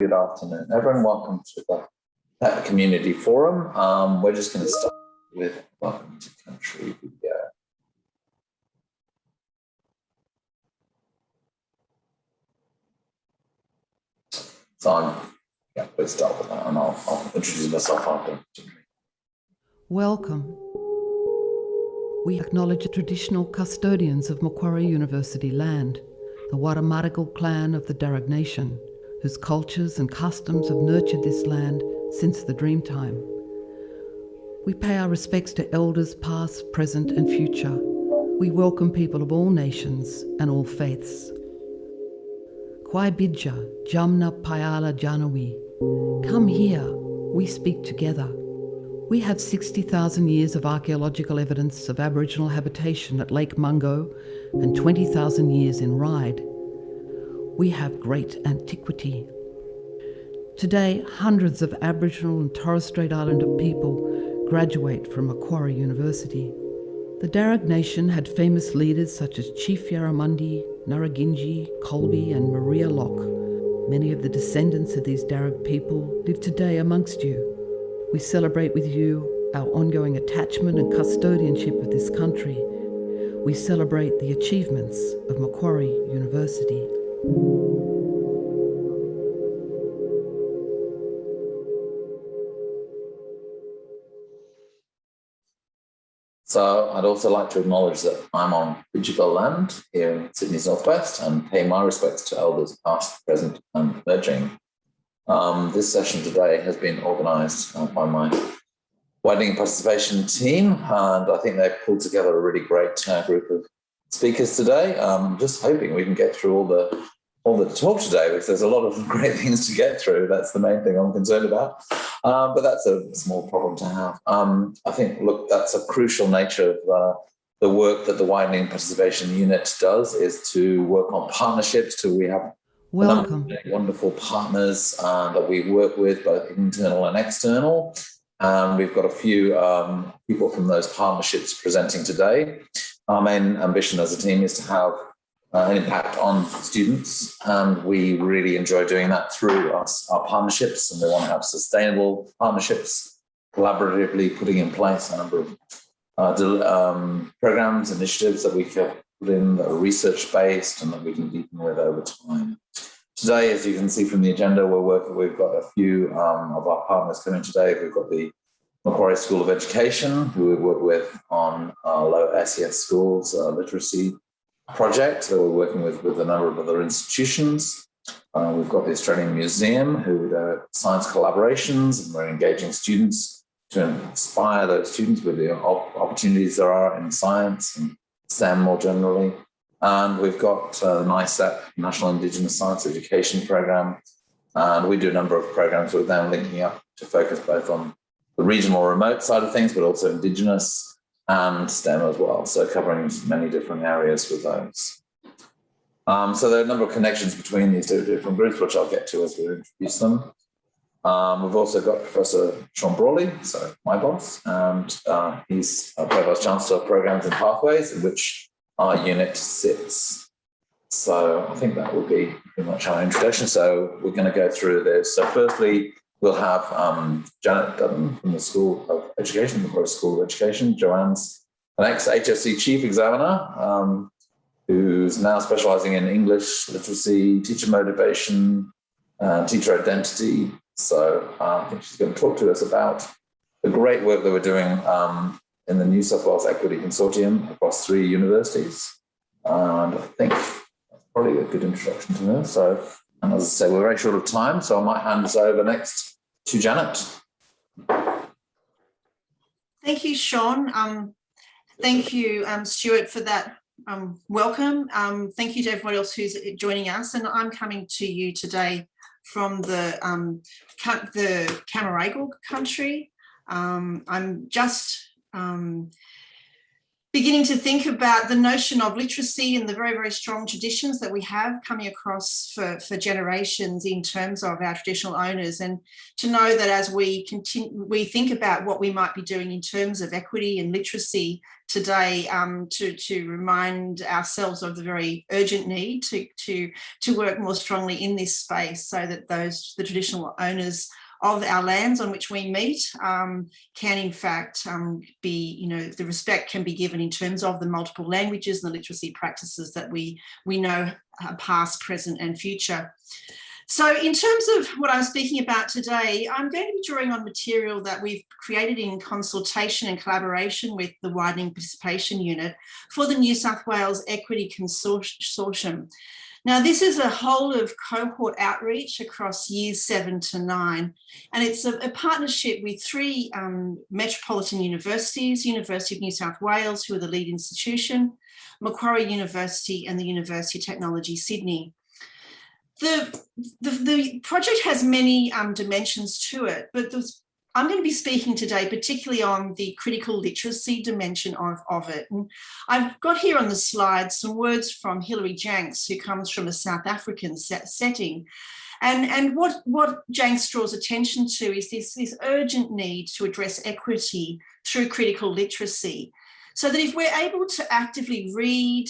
Good afternoon, everyone. Welcome to the HEPPP Community Forum. We're just going to start with welcome to country video. So let's start with that, and I'll introduce myself after. Welcome. We acknowledge the traditional custodians of Macquarie University land, the Warramaragal clan of the Darug Nation, whose cultures and customs have nurtured this land since the Dreamtime. We pay our respects to elders past, present and future. We welcome people of all nations and all faiths. Kwai Bidja, Jamna Payala Janawi. Come here, we speak together. We have 60,000 years of archaeological evidence of Aboriginal habitation at Lake Mungo and 20,000 years in Ryde. We have great antiquity. Today, hundreds of Aboriginal and Torres Strait Islander people graduate from Macquarie University. The Darug Nation had famous leaders such as Chief Yarramundi, Naraginji, Colby and Maria Locke. Many of the descendants of these Darug people live today amongst you. We celebrate with you our ongoing attachment and custodianship of this country. We celebrate the achievements of Macquarie University. So I'd also like to acknowledge that I'm on Bidjigal land here in Sydney's northwest and pay my respects to elders past, present and emerging. This session today has been organised by my widening participation team, and I think they've pulled together a really great group of speakers today. Just hoping we can get through all the talk today, because there's a lot of great things to get through. That's the main thing I'm concerned about, but that's a small problem to have. I think, look, that's a crucial nature of the work that the widening participation unit does, is to work on partnerships. We have wonderful partners that we work with, both internal and external. We've got a few people from those partnerships presenting today. Our main ambition as a team is to have an impact on students, and we really enjoy doing that through our partnerships, and we want to have sustainable partnerships, collaboratively putting in place a number of programs, initiatives that we can put in that are research-based and that we can deepen with over time. Today, as you can see from the agenda, we've got a few of our partners coming today. We've got the Macquarie School of Education, who we work with on low SES schools literacy project that we're working with a number of other institutions. We've got the Australian Museum, who do science collaborations, and we're engaging students to inspire those students with the opportunities there are in science and STEM more generally. And we've got NISEP, National Indigenous Science Education Program, and we do a number of programs with them, linking up to focus both on the regional remote side of things, but also Indigenous and STEM as well, so covering many different areas with those. So there are a number of connections between these two different groups, which I'll get to as we introduce them. We've also got Professor Sean Brawley, so my boss, and he's Provost Chancellor of Programs and Pathways, in which our unit sits. So I think that will be pretty much our introduction. So we're going to go through this. So firstly, we'll have Janet Dutton from the School of Education, the Macquarie School of Education. Joanne's an ex-HSC chief examiner who's now specialising in English literacy, teacher motivation, teacher identity. So I think she's going to talk to us about the great work that we're doing in the New South Wales Equity Consortium across 3 universities. And I think that's probably a good introduction to her. So, and as I say, we're very short of time, so I might hand this over next to Janet. Thank you, Sean. Thank you, Stuart, for that welcome. Thank you to everybody else who's joining us. And I'm coming to you today from the Camaragal country. I'm just beginning to think about the notion of literacy and the very, very strong traditions that we have coming across for generations in terms of our traditional owners, and to know that as we think about what we might be doing in terms of equity and literacy today, to remind ourselves of the very urgent need to work more strongly in this space, so that the traditional owners of our lands on which we meet can in fact be, the respect can be given in terms of the multiple languages and the literacy practices that we know past, present and future. So in terms of what I'm speaking about today, I'm going to be drawing on material that we've created in consultation and collaboration with the Widening Participation Unit for the New South Wales Equity Consortium. Now, this is a whole of cohort outreach across years 7 to 9, and it's a partnership with 3 metropolitan universities, University of New South Wales, who are the lead institution, Macquarie University and the University of Technology, Sydney. The project has many dimensions to it, but I'm going to be speaking today particularly on the critical literacy dimension of it. And I've got here on the slide some words from Hilary Janks, who comes from a South African setting. And what Janks draws attention to is this urgent need to address equity through critical literacy, so that if we're able to actively read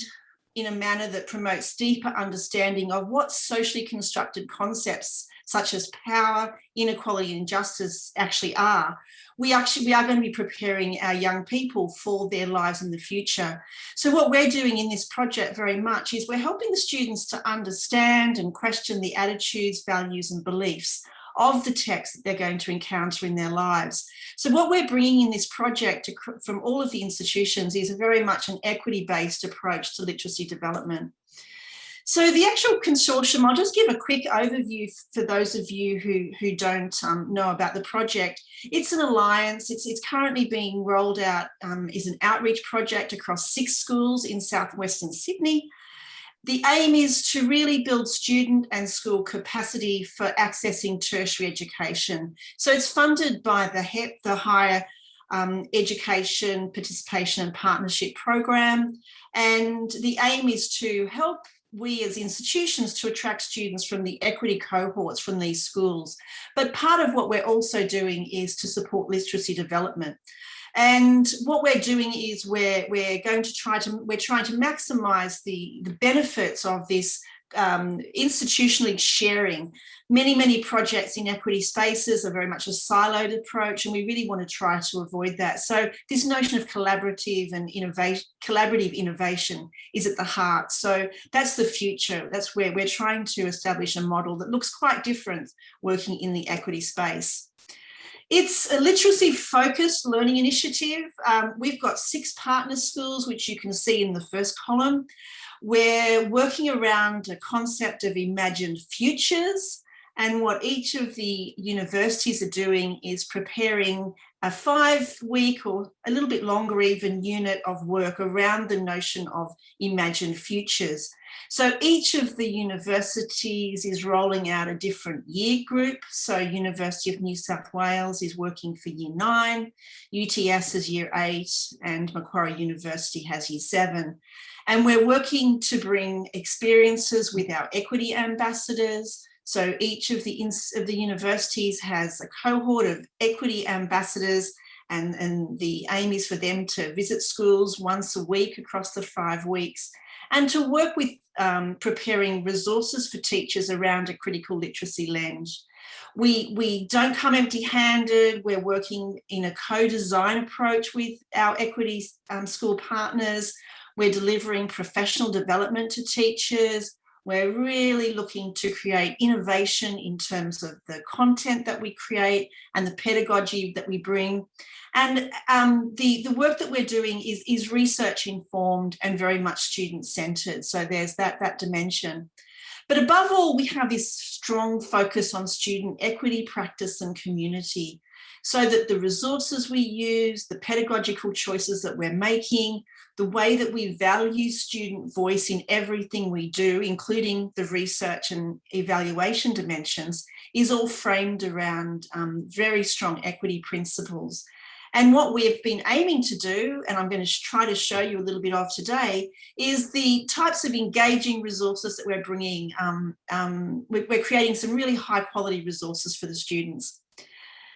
in a manner that promotes deeper understanding of what socially constructed concepts such as power, inequality and justice actually are, we are going to be preparing our young people for their lives in the future. So what we're doing in this project very much is we're helping the students to understand and question the attitudes, values and beliefs of the text that they're going to encounter in their lives. So what we're bringing in this project from all of the institutions is very much an equity-based approach to literacy development. So the actual consortium, I'll just give a quick overview for those of you who don't know about the project. It's an alliance. It's currently being rolled out, is an outreach project across 6 schools in southwestern Sydney. The aim is to really build student and school capacity for accessing tertiary education. So it's funded by the HEPPP, the Higher Education Participation and Partnership Program. And the aim is to help we as institutions to attract students from the equity cohorts from these schools. But part of what we're also doing is to support literacy development. And what we're doing is we're trying to maximise the benefits of this institutionally sharing. Many projects in equity spaces are very much a siloed approach, and we really want to try to avoid that. So this notion of collaborative innovation is at the heart. So that's the future. That's where we're trying to establish a model that looks quite different working in the equity space. It's a literacy-focused learning initiative. We've got 6 partner schools, which you can see in the first column. We're working around a concept of imagined futures, and what each of the universities are doing is preparing a 5-week or a little bit longer even unit of work around the notion of imagined futures. So each of the universities is rolling out a different year group. So University of New South Wales is working for year 9, UTS is year 8, and Macquarie University has year 7. And we're working to bring experiences with our equity ambassadors. So each of the universities has a cohort of equity ambassadors, and the aim is for them to visit schools once a week across the 5 weeks, and to work with preparing resources for teachers around a critical literacy lens. We don't come empty-handed. We're working in a co-design approach with our equity school partners. We're delivering professional development to teachers. We're really looking to create innovation in terms of the content that we create and the pedagogy that we bring. And the work that we're doing is research informed and very much student centered. So there's that dimension. But above all, we have this strong focus on student equity, practice and community, so that the resources we use, the pedagogical choices that we're making, the way that we value student voice in everything we do, including the research and evaluation dimensions, is all framed around very strong equity principles. And what we've been aiming to do, and I'm going to try to show you a little bit of today, is the types of engaging resources that we're bringing. We're creating some really high quality resources for the students.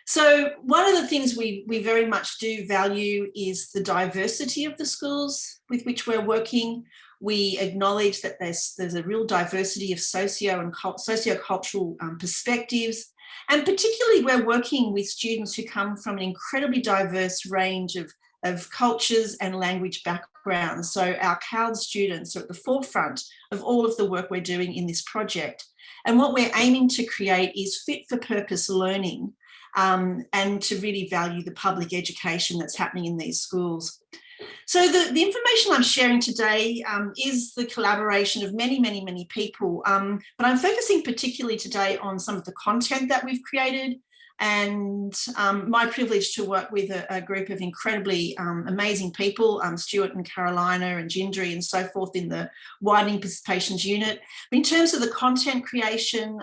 So one of the things we very much do value is the diversity of the schools with which we're working. We acknowledge that there's a real diversity of socio-cultural perspectives, and particularly we're working with students who come from an incredibly diverse range of cultures and language backgrounds. So our CALD students are at the forefront of all of the work we're doing in this project. And what we're aiming to create is fit for purpose learning, and to really value the public education that's happening in these schools. So the information I'm sharing today is the collaboration of many, many, many people, but I'm focusing particularly today on some of the content that we've created, and my privilege to work with a group of incredibly amazing people, Stuart and Carolina and Gindri and so forth in the widening participations unit. But in terms of the content creation,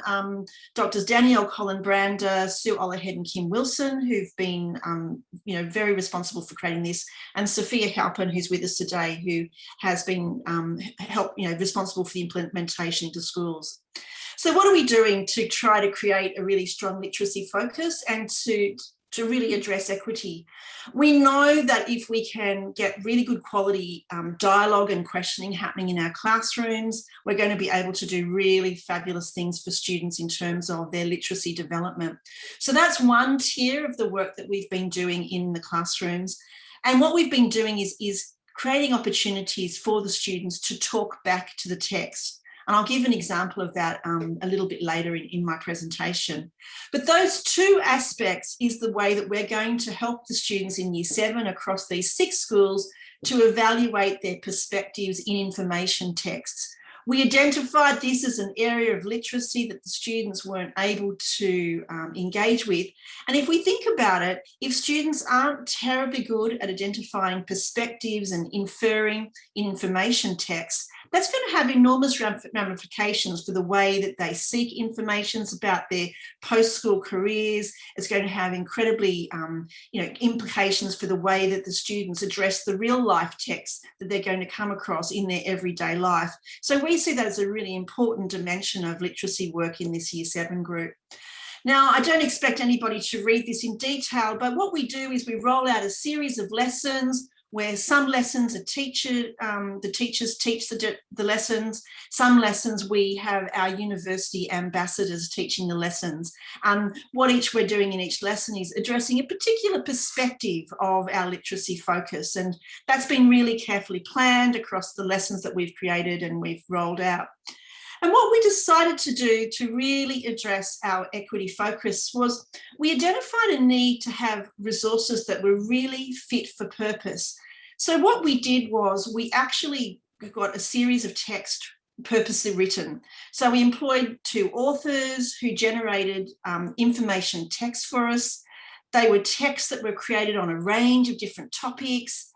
Drs. Danielle Collin-Brander, Sue Olahead and Kim Wilson, who've been very responsible for creating this, and Sophia Halpin, who's with us today, who has been responsible for the implementation into schools. So what are we doing to try to create a really strong literacy focus and to really address equity? We know that if we can get really good quality dialogue and questioning happening in our classrooms, we're going to be able to do really fabulous things for students in terms of their literacy development. So that's one tier of the work that we've been doing in the classrooms. And what we've been doing is creating opportunities for the students to talk back to the text. And I'll give an example of that a little bit later in my presentation. But those two aspects is the way that we're going to help the students in Year 7 across these 6 schools to evaluate their perspectives in information texts. We identified this as an area of literacy that the students weren't able to engage with. And if we think about it, if students aren't terribly good at identifying perspectives and inferring in information texts, that's going to have enormous ramifications for the way that they seek information about their post-school careers. It's going to have incredibly implications for the way that the students address the real life texts that they're going to come across in their everyday life. So we see that as a really important dimension of literacy work in this Year 7 group. Now, I don't expect anybody to read this in detail, but what we do is we roll out a series of lessons where some lessons are the teachers teach the lessons. Some lessons we have our university ambassadors teaching the lessons. What we're doing in each lesson is addressing a particular perspective of our literacy focus. And that's been really carefully planned across the lessons that we've created and we've rolled out. And what we decided to do to really address our equity focus was we identified a need to have resources that were really fit for purpose. So what we did was we actually got a series of text purposely written. So we employed 2 authors who generated information text for us. They were texts that were created on a range of different topics,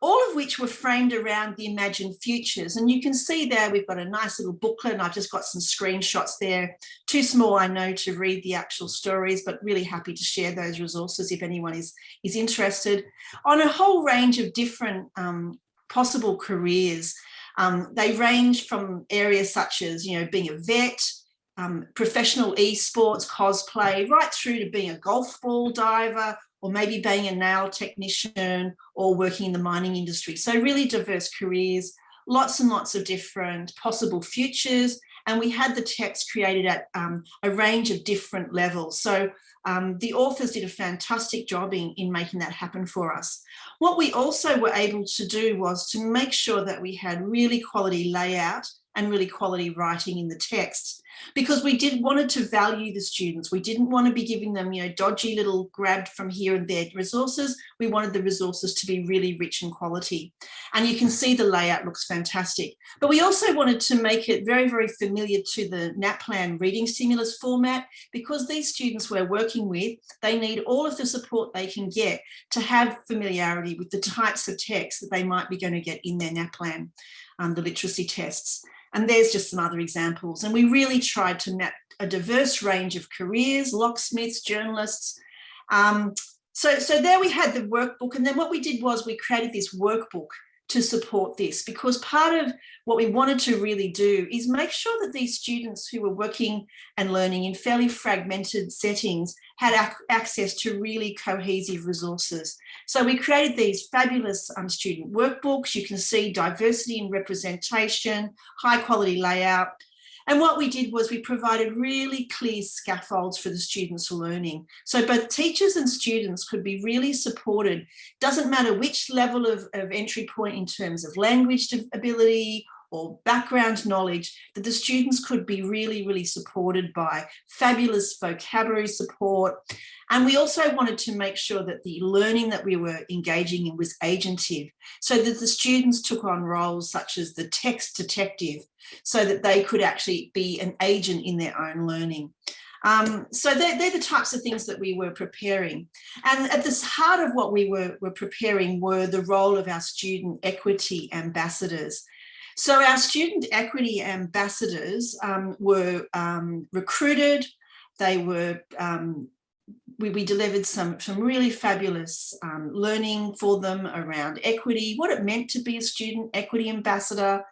all of which were framed around the imagined futures. And you can see there, we've got a nice little booklet, and I've just got some screenshots there. Too small, I know, to read the actual stories, but really happy to share those resources if anyone is interested. On a whole range of different possible careers. They range from areas such as, being a vet, professional esports, cosplay, right through to being a golf ball diver, or maybe being a nail technician or working in the mining industry. So really diverse careers, lots and lots of different possible futures. And we had the text created at a range of different levels. So the authors did a fantastic job in making that happen for us. What we also were able to do was to make sure that we had really quality layout and really quality writing in the texts, because we wanted to value the students. We didn't want to be giving them, dodgy little grabbed from here and there resources. We wanted the resources to be really rich in quality. And you can see the layout looks fantastic. But we also wanted to make it very, very familiar to the NAPLAN reading stimulus format, because these students we're working with, they need all of the support they can get to have familiarity with the types of texts that they might be going to get in their NAPLAN, the literacy tests. And there's just some other examples. And we really tried to map a diverse range of careers, locksmiths, journalists, So there we had the workbook, and then what we did was we created this workbook to support this, because part of what we wanted to really do is make sure that these students who were working and learning in fairly fragmented settings had access to really cohesive resources. So we created these fabulous student workbooks. You can see diversity and representation, high quality layout. And what we did was we provided really clear scaffolds for the students' learning. So both teachers and students could be really supported. Doesn't matter which level of entry point in terms of language ability or background knowledge, that the students could be really, really supported by fabulous vocabulary support. And we also wanted to make sure that the learning that we were engaging in was agentive, so that the students took on roles such as the text detective, so that they could actually be an agent in their own learning. So they're the types of things that we were preparing. And at the heart of what we were preparing were the role of our student equity ambassadors. So our student equity ambassadors were recruited. They were, we delivered some really fabulous learning for them around equity, what it meant to be a student equity ambassador.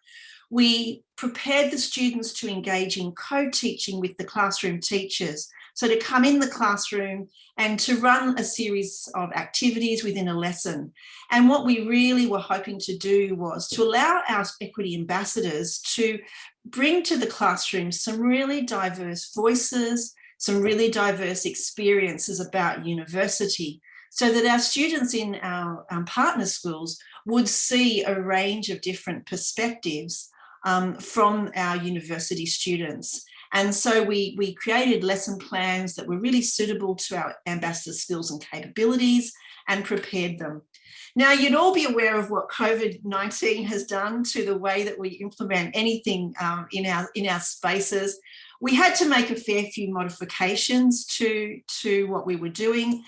We prepared the students to engage in co-teaching with the classroom teachers. So to come in the classroom and to run a series of activities within a lesson. And what we really were hoping to do was to allow our equity ambassadors to bring to the classroom some really diverse voices, some really diverse experiences about university, so that our students in our partner schools would see a range of different perspectives from our university students. And so we created lesson plans that were really suitable to our ambassador skills and capabilities and prepared them. Now, you'd all be aware of what COVID-19 has done to the way that we implement anything in our spaces. We had to make a fair few modifications to what we were doing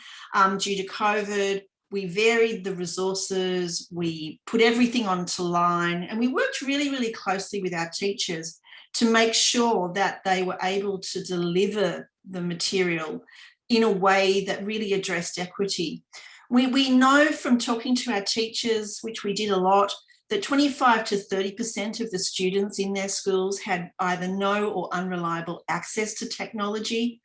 due to COVID. We varied the resources, we put everything onto line, and we worked really, really closely with our teachers to make sure that they were able to deliver the material in a way that really addressed equity. We know from talking to our teachers, which we did a lot, that 25 to 30% of the students in their schools had either no or unreliable access to technology.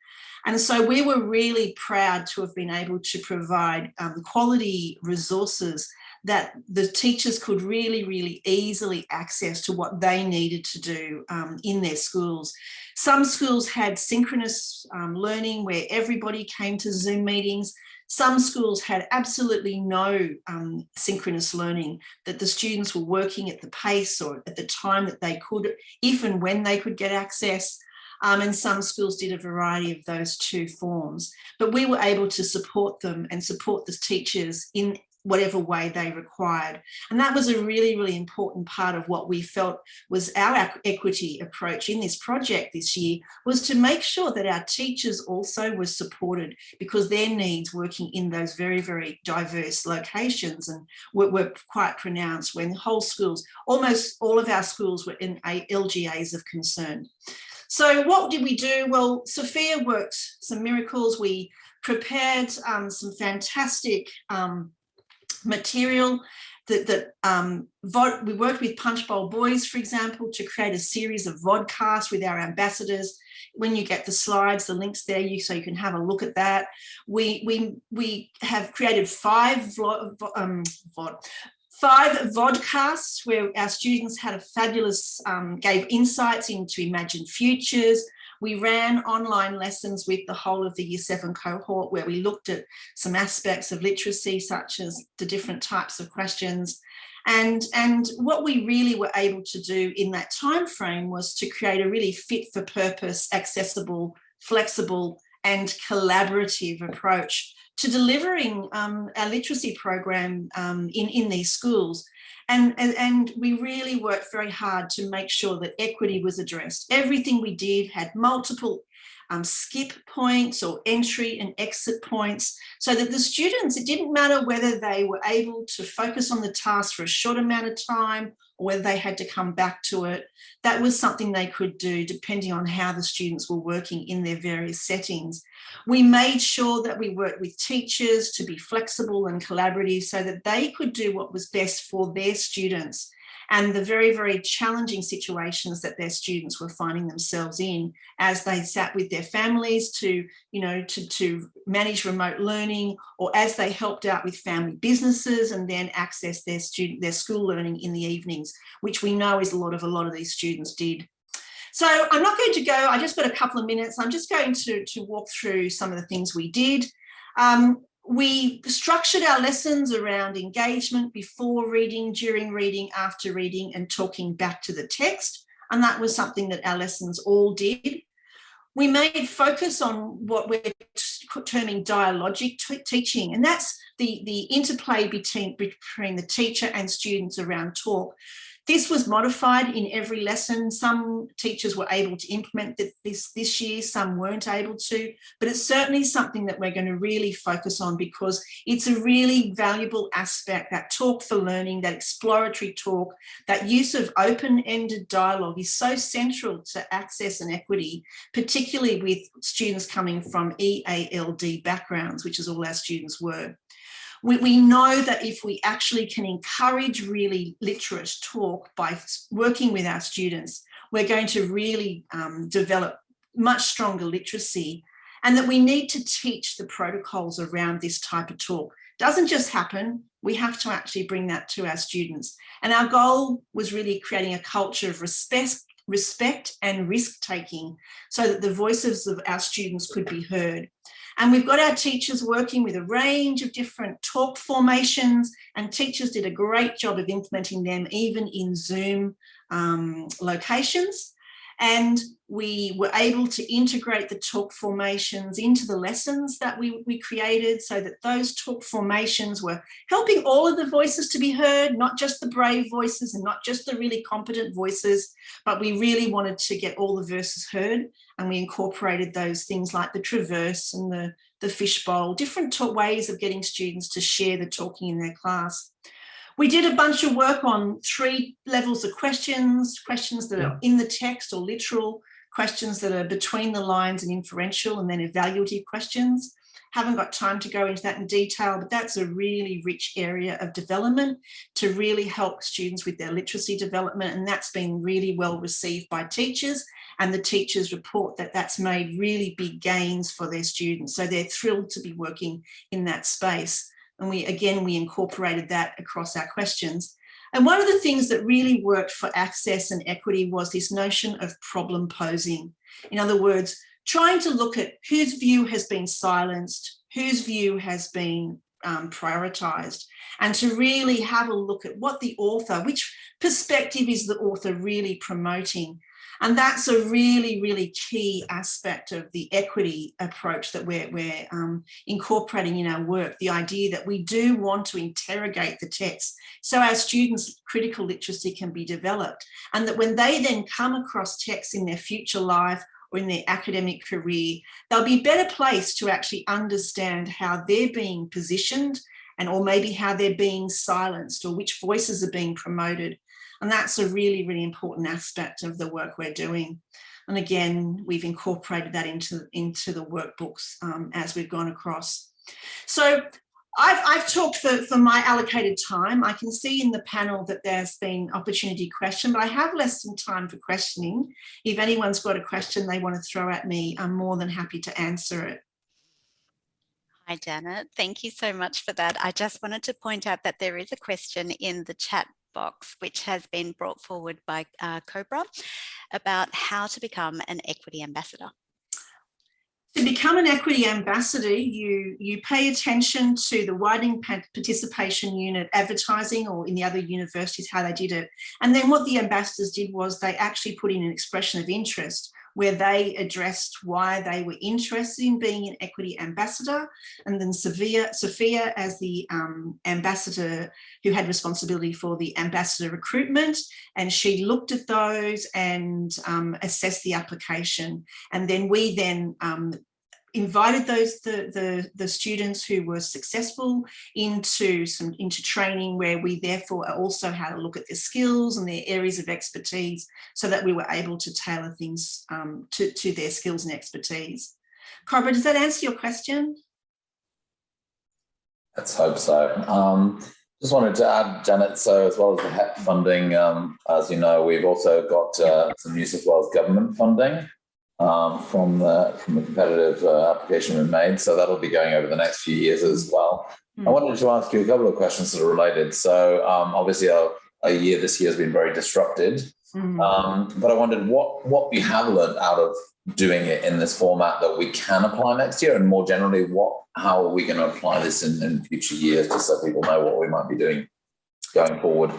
And so we were really proud to have been able to provide quality resources that the teachers could really, really easily access to what they needed to do in their schools. Some schools had synchronous learning where everybody came to Zoom meetings. Some schools had absolutely no synchronous learning, that the students were working at the pace or at the time that they could, if and when they could get access. And some schools did a variety of those two forms. But we were able to support them and support the teachers in whatever way they required. And that was a really, really important part of what we felt was our equity approach in this project this year, was to make sure that our teachers also were supported, because their needs working in those very, very diverse locations and were quite pronounced when whole schools, almost all of our schools were in LGAs of concern. So what did we do? Well, Sophia worked some miracles. We prepared some fantastic material that we worked with Punch Bowl Boys, for example, to create a series of vodcasts with our ambassadors. When you get the slides, the links there, so you can have a look at that. We have created five vodcasts where our students had a fabulous, gave insights into imagined futures. We ran online lessons with the whole of the Year 7 cohort, where we looked at some aspects of literacy, such as the different types of questions. And what we really were able to do in that time frame was to create a really fit for purpose, accessible, flexible, and collaborative approach to delivering our literacy program in these schools. And we really worked very hard to make sure that equity was addressed. Everything we did had multiple skip points or entry and exit points, so that the students, it didn't matter whether they were able to focus on the task for a short amount of time or whether they had to come back to it. That was something they could do depending on how the students were working in their various settings. We made sure that we worked with teachers to be flexible and collaborative so that they could do what was best for their students and the very, very challenging situations that their students were finding themselves in as they sat with their families to manage remote learning, or as they helped out with family businesses and then access their school learning in the evenings, which we know is a lot of these students did. So I'm not going to go, I just got a couple of minutes. I'm just going to walk through some of the things we did. We structured our lessons around engagement before reading, during reading, after reading, and talking back to the text. And that was something that our lessons all did. We made focus on what we're terming dialogic teaching, and that's the interplay between the teacher and students around talk. This was modified in every lesson. Some teachers were able to implement this year, some weren't able to, but it's certainly something that we're going to really focus on because it's a really valuable aspect. That talk for learning, that exploratory talk, that use of open-ended dialogue is so central to access and equity, particularly with students coming from EALD backgrounds, which is all our students were. We know that if we actually can encourage really literate talk by working with our students, we're going to really develop much stronger literacy, and that we need to teach the protocols around this type of talk. It doesn't just happen. We have to actually bring that to our students. And our goal was really creating a culture of respect and risk-taking so that the voices of our students could be heard. And we've got our teachers working with a range of different talk formations, and teachers did a great job of implementing them even in Zoom locations. And we were able to integrate the talk formations into the lessons that we created, so that those talk formations were helping all of the voices to be heard, not just the brave voices and not just the really competent voices, but we really wanted to get all the voices heard. And we incorporated those things like the traverse and the fishbowl, different ways of getting students to share the talking in their class. We did a bunch of work on 3 levels of questions that are in the text or literal, questions that are between the lines and inferential, and then evaluative questions. Haven't got time to go into that in detail, but that's a really rich area of development to really help students with their literacy development, and that's been really well received by teachers, and the teachers report that that's made really big gains for their students. So they're thrilled to be working in that space. And we incorporated that across our questions. And one of the things that really worked for access and equity was this notion of problem posing. In other words, trying to look at whose view has been silenced, whose view has been prioritised, and to really have a look at what the author, which perspective is the author really promoting. And that's a really, really key aspect of the equity approach that we're incorporating in our work, the idea that we do want to interrogate the text so our students' critical literacy can be developed, and that when they then come across texts in their future life or in their academic career, they'll be better placed to actually understand how they're being positioned, or maybe how they're being silenced, or which voices are being promoted. And that's a really, really important aspect of the work we're doing. And again, we've incorporated that into the workbooks as we've gone across. So I've talked for my allocated time. I can see in the panel that there's been opportunity question, but I have less than time for questioning. If anyone's got a question they want to throw at me, I'm more than happy to answer it. Hi, Janet. Thank you so much for that. I just wanted to point out that there is a question in the chat box, which has been brought forward by Cobra, about how to become an equity ambassador. To become an equity ambassador, you pay attention to the widening participation unit advertising, or in the other universities how they did it. And then what the ambassadors did was they actually put in an expression of interest, where they addressed why they were interested in being an equity ambassador, and then Sophia as the ambassador who had responsibility for the ambassador recruitment, and she looked at those and assessed the application. And then we then invited the students who were successful into training, where we therefore also had a look at their skills and their areas of expertise, so that we were able to tailor things to their skills and expertise. Cobra, does that answer your question? Let's hope so. Just wanted to add, Janet, so as well as the HEPPP funding, as you know, we've also got some New South Wales government funding from the competitive application we made. So that'll be going over the next few years as well. I wanted to ask you a couple of questions that are related. So obviously this year has been very disrupted, but I wondered what we have learned out of doing it in this format that we can apply next year, and more generally, how are we going to apply this in future years, just so people know what we might be doing going forward.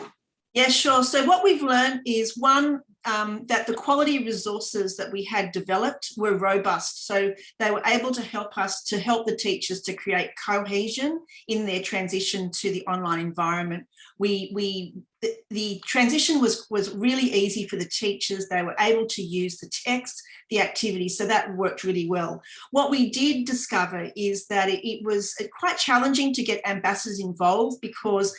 Yeah, sure. So what we've learned is, one, that the quality resources that we had developed were robust. So they were able to help the teachers to create cohesion in their transition to the online environment. The transition was really easy for the teachers. They were able to use the text, the activities, so that worked really well. What we did discover is that it was quite challenging to get ambassadors involved, because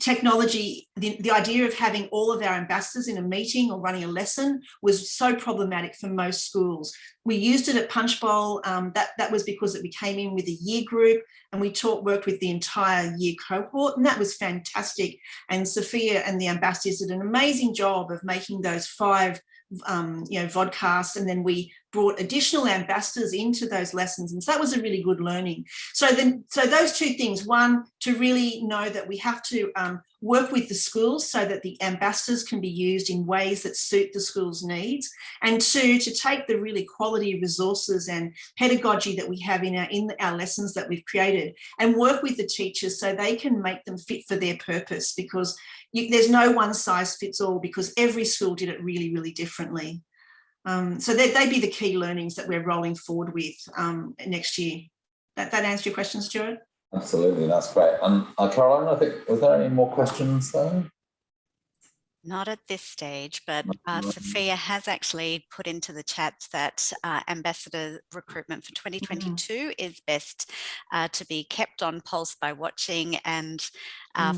technology, the idea of having all of our ambassadors in a meeting or running a lesson was so problematic for most schools. We used it at Punchbowl. That was because we came in with a year group, and we worked with the entire year cohort, and that was fantastic. And Sophia and the ambassadors did an amazing job of making those 5 vodcasts, and then we brought additional ambassadors into those lessons, and so that was a really good learning. So those 2 things: one, to really know that we have to work with the schools so that the ambassadors can be used in ways that suit the school's needs, and 2, to take the really quality resources and pedagogy that we have in our lessons that we've created, and work with the teachers so they can make them fit for their purpose, because there's no one size fits all, because every school did it really, really differently. So they'd be the key learnings that we're rolling forward with next year. That answer your question, Stuart? Absolutely, that's great. And Caroline, I think, was there any more questions there? Not at this stage, but Sophia has actually put into the chat that ambassador recruitment for 2022 is best to be kept on pulse by watching and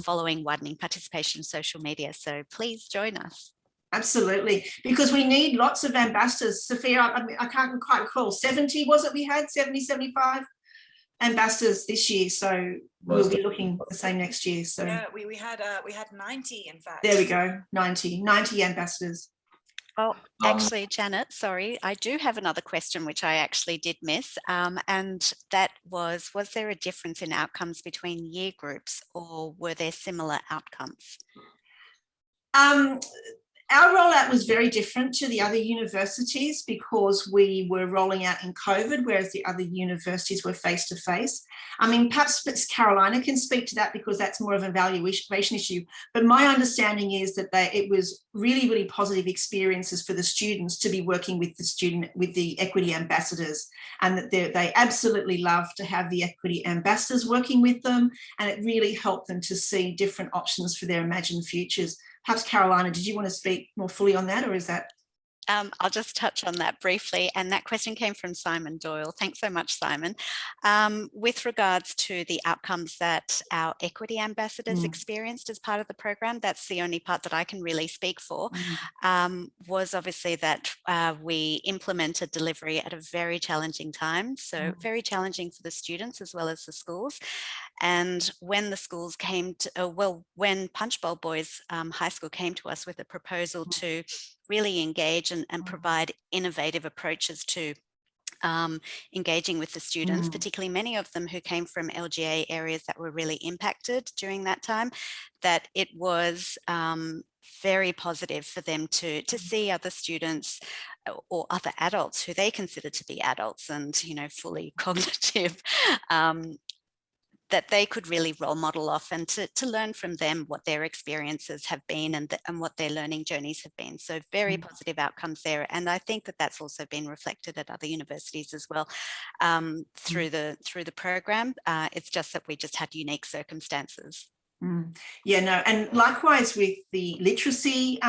following widening participation in social media. So please join us. Absolutely, because we need lots of ambassadors. Sophia, I can't quite recall, 70 was it we had? 70, 75 ambassadors this year, so we'll be looking the same next year. So yeah, we had 90, in fact. There we go, 90 ambassadors. Oh, actually, Janet, sorry, I do have another question which I actually did miss, and that was there a difference in outcomes between year groups, or were there similar outcomes? Our rollout was very different to the other universities, because we were rolling out in COVID, whereas the other universities were face-to-face. I mean, perhaps Carolina can speak to that, because that's more of an evaluation issue. But my understanding is that it was really, really positive experiences for the students to be working with the equity ambassadors, and that they absolutely love to have the equity ambassadors working with them, and it really helped them to see different options for their imagined futures. Perhaps Carolina, did you want to speak more fully on that, or is that? I'll just touch on that briefly, and that question came from Simon Doyle. Thanks so much, Simon. With regards to the outcomes that our equity ambassadors experienced as part of the program, that's the only part that I can really speak for, was obviously that we implemented delivery at a very challenging time, so very challenging for the students as well as the schools. And when the schools came to, when Punchbowl Boys High School came to us with a proposal to really engage and provide innovative approaches to engaging with the students, particularly many of them who came from LGA areas that were really impacted during that time, that it was very positive for them to see other students or other adults who they consider to be adults and, fully cognitive, that they could really role model off, and to learn from them what their experiences have been and what their learning journeys have been. So very positive outcomes there. And I think that that's also been reflected at other universities as well through the program. It's just that we just had unique circumstances. Yeah, no, and likewise with the literacy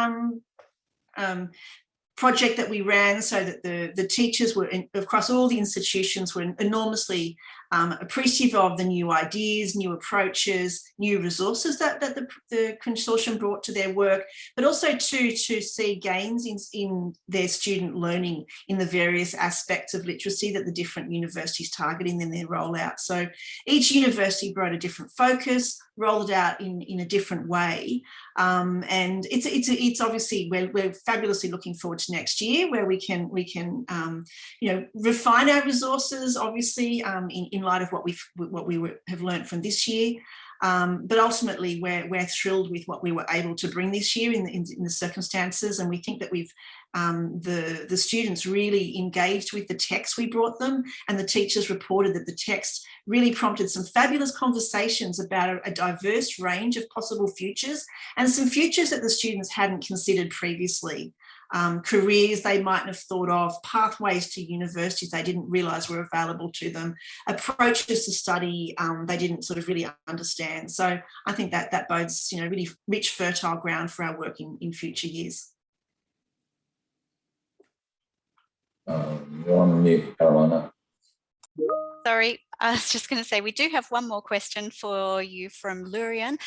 project that we ran, so that the teachers were across all the institutions were enormously appreciative of the new ideas, new approaches, new resources that the consortium brought to their work, but also to see gains in their student learning in the various aspects of literacy that the different universities targeting in their rollout. So each university brought a different focus, rolled it out in a different way, and it's obviously we're fabulously looking forward to next year, where we can refine our resources, obviously in light of what we have learned from this year, but ultimately we're thrilled with what we were able to bring this year in the circumstances, and we think that we've the students really engaged with the text we brought them, and the teachers reported that the text really prompted some fabulous conversations about a diverse range of possible futures, and some futures that the students hadn't considered previously. Careers they mightn't have thought of, pathways to universities they didn't realise were available to them, approaches to study they didn't sort of really understand. So I think that bodes really rich, fertile ground for our work in future years. You're on mute, Carolina. Sorry, I was just going to say we do have one more question for you from Lurian,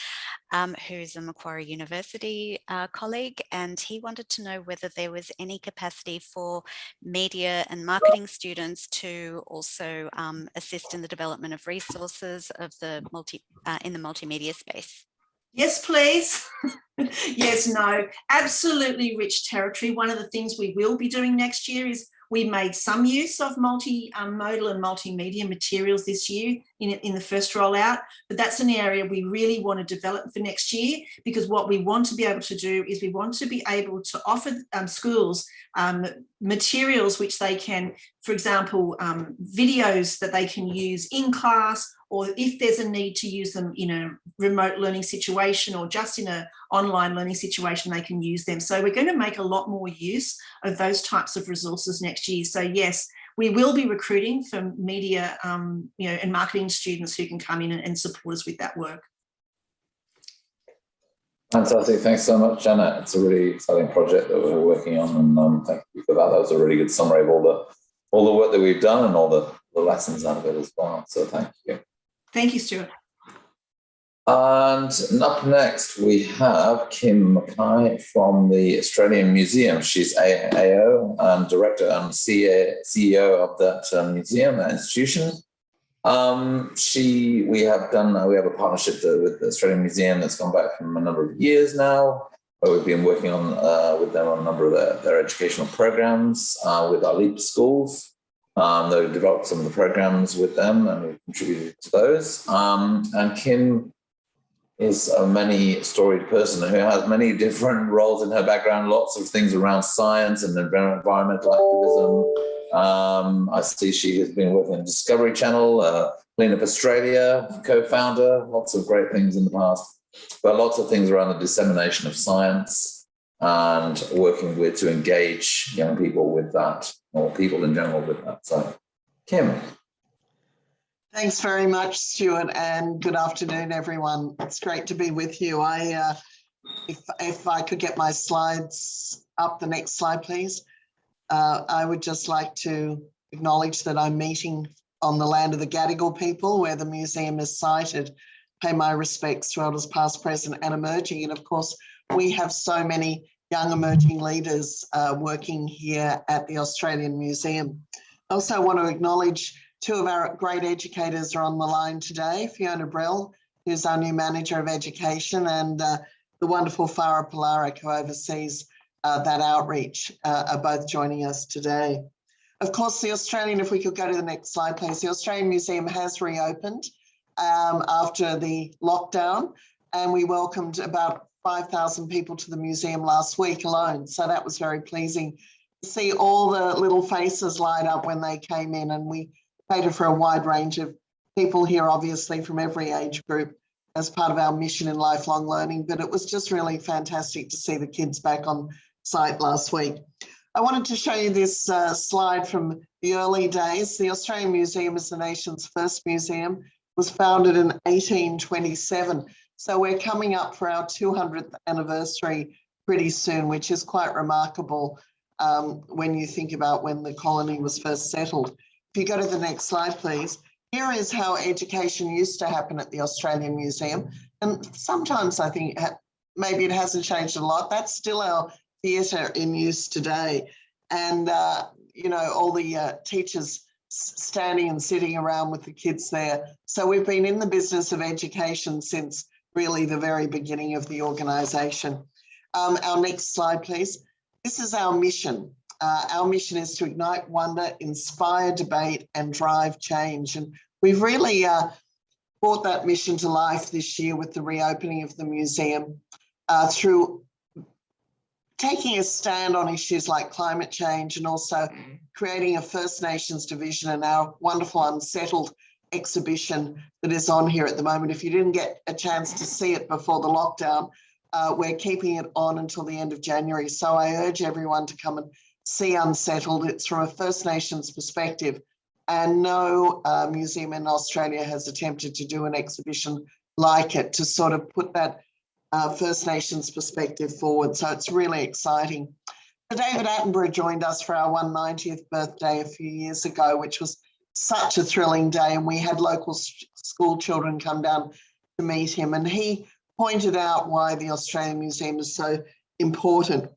who's a Macquarie University colleague, and he wanted to know whether there was any capacity for media and marketing students to also assist in the development of resources of the in the multimedia space. Yes, please. Yes, no, absolutely rich territory. One of the things we will be doing next year is we made some use of multimodal and multimedia materials this year in the first rollout, but that's an area we really want to develop for next year, because what we want to be able to do is we want to be able to offer schools materials which they can, for example, videos that they can use in class, or if there's a need to use them in a remote learning situation or just in an online learning situation, they can use them. So we're going to make a lot more use of those types of resources next year. So yes, we will be recruiting for media and marketing students who can come in and support us with that work. Fantastic. Thanks so much, Janet. It's a really exciting project that we're working on, and thank you for that. That was a really good summary of all the work that we've done and all the lessons out of it as well. So thank you. Thank you, Stuart. And up next, we have Kim McKay from the Australian Museum. She's AO and Director and CEO of that museum, that institution. We have a partnership with the Australian Museum that's gone back from a number of years now, where we've been working on with them on a number of their educational programs with our LEAP schools. They've developed some of the programs with them, and we've contributed to those. And Kim is a many-storied person who has many different roles in her background, lots of things around science and environmental activism. I see she has been working on Discovery Channel, Clean Up Australia, co-founder, lots of great things in the past, but lots of things around the dissemination of science and working to engage young people with that, or people in general with that. So, Kim. Thanks very much, Stuart, and good afternoon, everyone. It's great to be with you. If I could get my slides up, the next slide, please. I would just like to acknowledge that I'm meeting on the land of the Gadigal people, where the museum is sited. Pay my respects to elders past, present and emerging. And of course, we have so many young emerging leaders working here at the Australian Museum. I also want to acknowledge two of our great educators are on the line today, Fiona Brell, who's our new Manager of Education, and the wonderful Farah Polarik, who oversees that outreach, are both joining us today. Of course, the Australian, if we could go to the next slide, please, the Australian Museum has reopened after the lockdown, and we welcomed about 5,000 people to the museum last week alone. So that was very pleasing to see all the little faces light up when they came in, and we catered for a wide range of people here, obviously from every age group, as part of our mission in lifelong learning, but it was just really fantastic to see the kids back on site last week. I wanted to show you this slide from the early days. The Australian Museum is the nation's first museum, was founded in 1827. So we're coming up for our 200th anniversary pretty soon, which is quite remarkable when you think about when the colony was first settled. If you go to the next slide, please. Here is how education used to happen at the Australian Museum. And sometimes I think maybe it hasn't changed a lot. That's still our theatre in use today. And, you know, all the teachers standing and sitting around with the kids there. So we've been in the business of education since really the very beginning of the organisation. Our next slide, please. This is our mission. Our mission is to ignite wonder, inspire debate and drive change. And we've really brought that mission to life this year with the reopening of the museum through taking a stand on issues like climate change and also creating a First Nations division in our wonderful Unsettled exhibition that is on here at the moment. If you didn't get a chance to see it before the lockdown, we're keeping it on until the end of January. So I urge everyone to come and see Unsettled. It's from a First Nations perspective, and no museum in Australia has attempted to do an exhibition like it to sort of put that First Nations perspective forward. So it's really exciting. So David Attenborough joined us for our 190th birthday a few years ago, which was such a thrilling day. And we had local school children come down to meet him. And he pointed out why the Australian Museum is so important.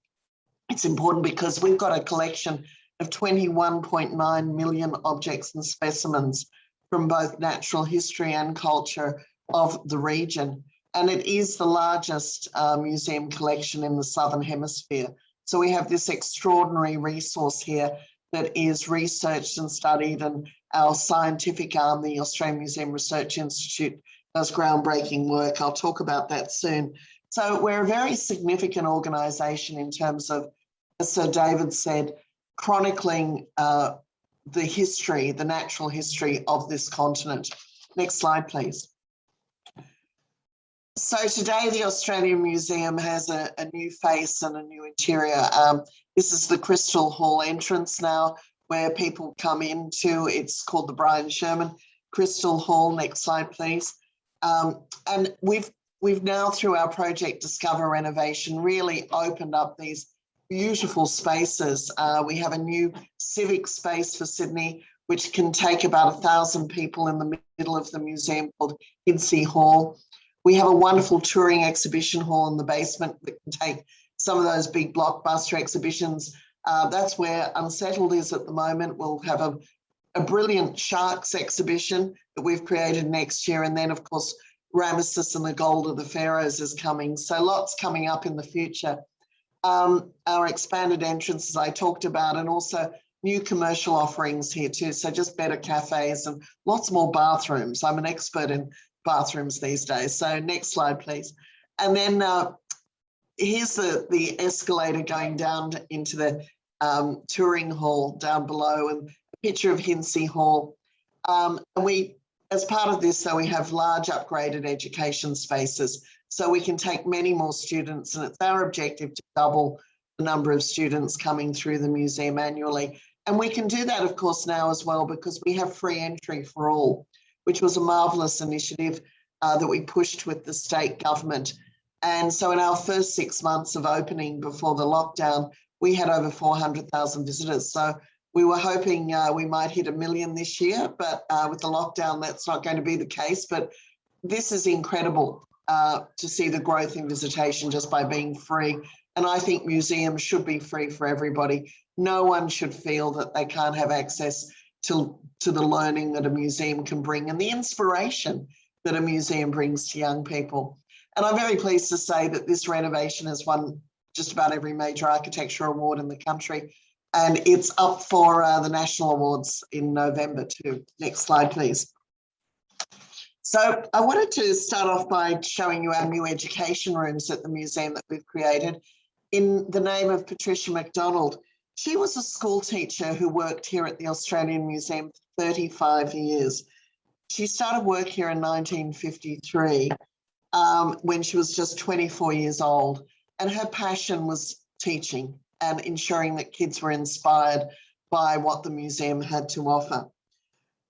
It's important because we've got a collection of 21.9 million objects and specimens from both natural history and culture of the region. And it is the largest museum collection in the Southern Hemisphere. So we have this extraordinary resource here that is researched and studied, and our scientific arm, the Australian Museum Research Institute, does groundbreaking work. I'll talk about that soon. So we're a very significant organisation in terms of, as Sir David said, chronicling the history, the natural history of this continent. Next slide, please. So today the Australian Museum has a new face and a new interior. This is the Crystal Hall entrance now, where people come into. It's called the Brian Sherman Crystal Hall. Next slide, please. And we've now, through our project Discover Renovation, really opened up these beautiful spaces. We have a new civic space for Sydney, which can take about 1,000 people in the middle of the museum, called Hinsey Hall. We have a wonderful touring exhibition hall in the basement that can take some of those big blockbuster exhibitions. That's where Unsettled is at the moment. We'll have a brilliant sharks exhibition that we've created next year. And then, of course, Ramesses and the Gold of the Pharaohs is coming. So lots coming up in the future. Our expanded entrances I talked about, and also new commercial offerings here too. So just better cafes and lots more bathrooms. I'm an expert in bathrooms these days. So next slide, please. And then here's the escalator going down into the touring hall down below, and a picture of Hinsey Hall. And we, as part of this, so we have large upgraded education spaces, so we can take many more students, and it's our objective to double the number of students coming through the museum annually. And we can do that, of course, now as well, because we have free entry for all, which was a marvellous initiative that we pushed with the state government. And so in our first 6 months of opening before the lockdown, we had over 400,000 visitors. So we were hoping we might hit 1 million this year, but with the lockdown, that's not going to be the case. But this is incredible to see the growth in visitation just by being free. And I think museums should be free for everybody. No one should feel that they can't have access to the learning that a museum can bring and the inspiration that a museum brings to young people. And I'm very pleased to say that this renovation has won just about every major architecture award in the country. And it's up for the national awards in November too. Next slide, please. So I wanted to start off by showing you our new education rooms at the museum that we've created in the name of Patricia McDonald. She was a school teacher who worked here at the Australian Museum for 35 years. She started work here in 1953 when she was just 24 years old. And her passion was teaching and ensuring that kids were inspired by what the museum had to offer.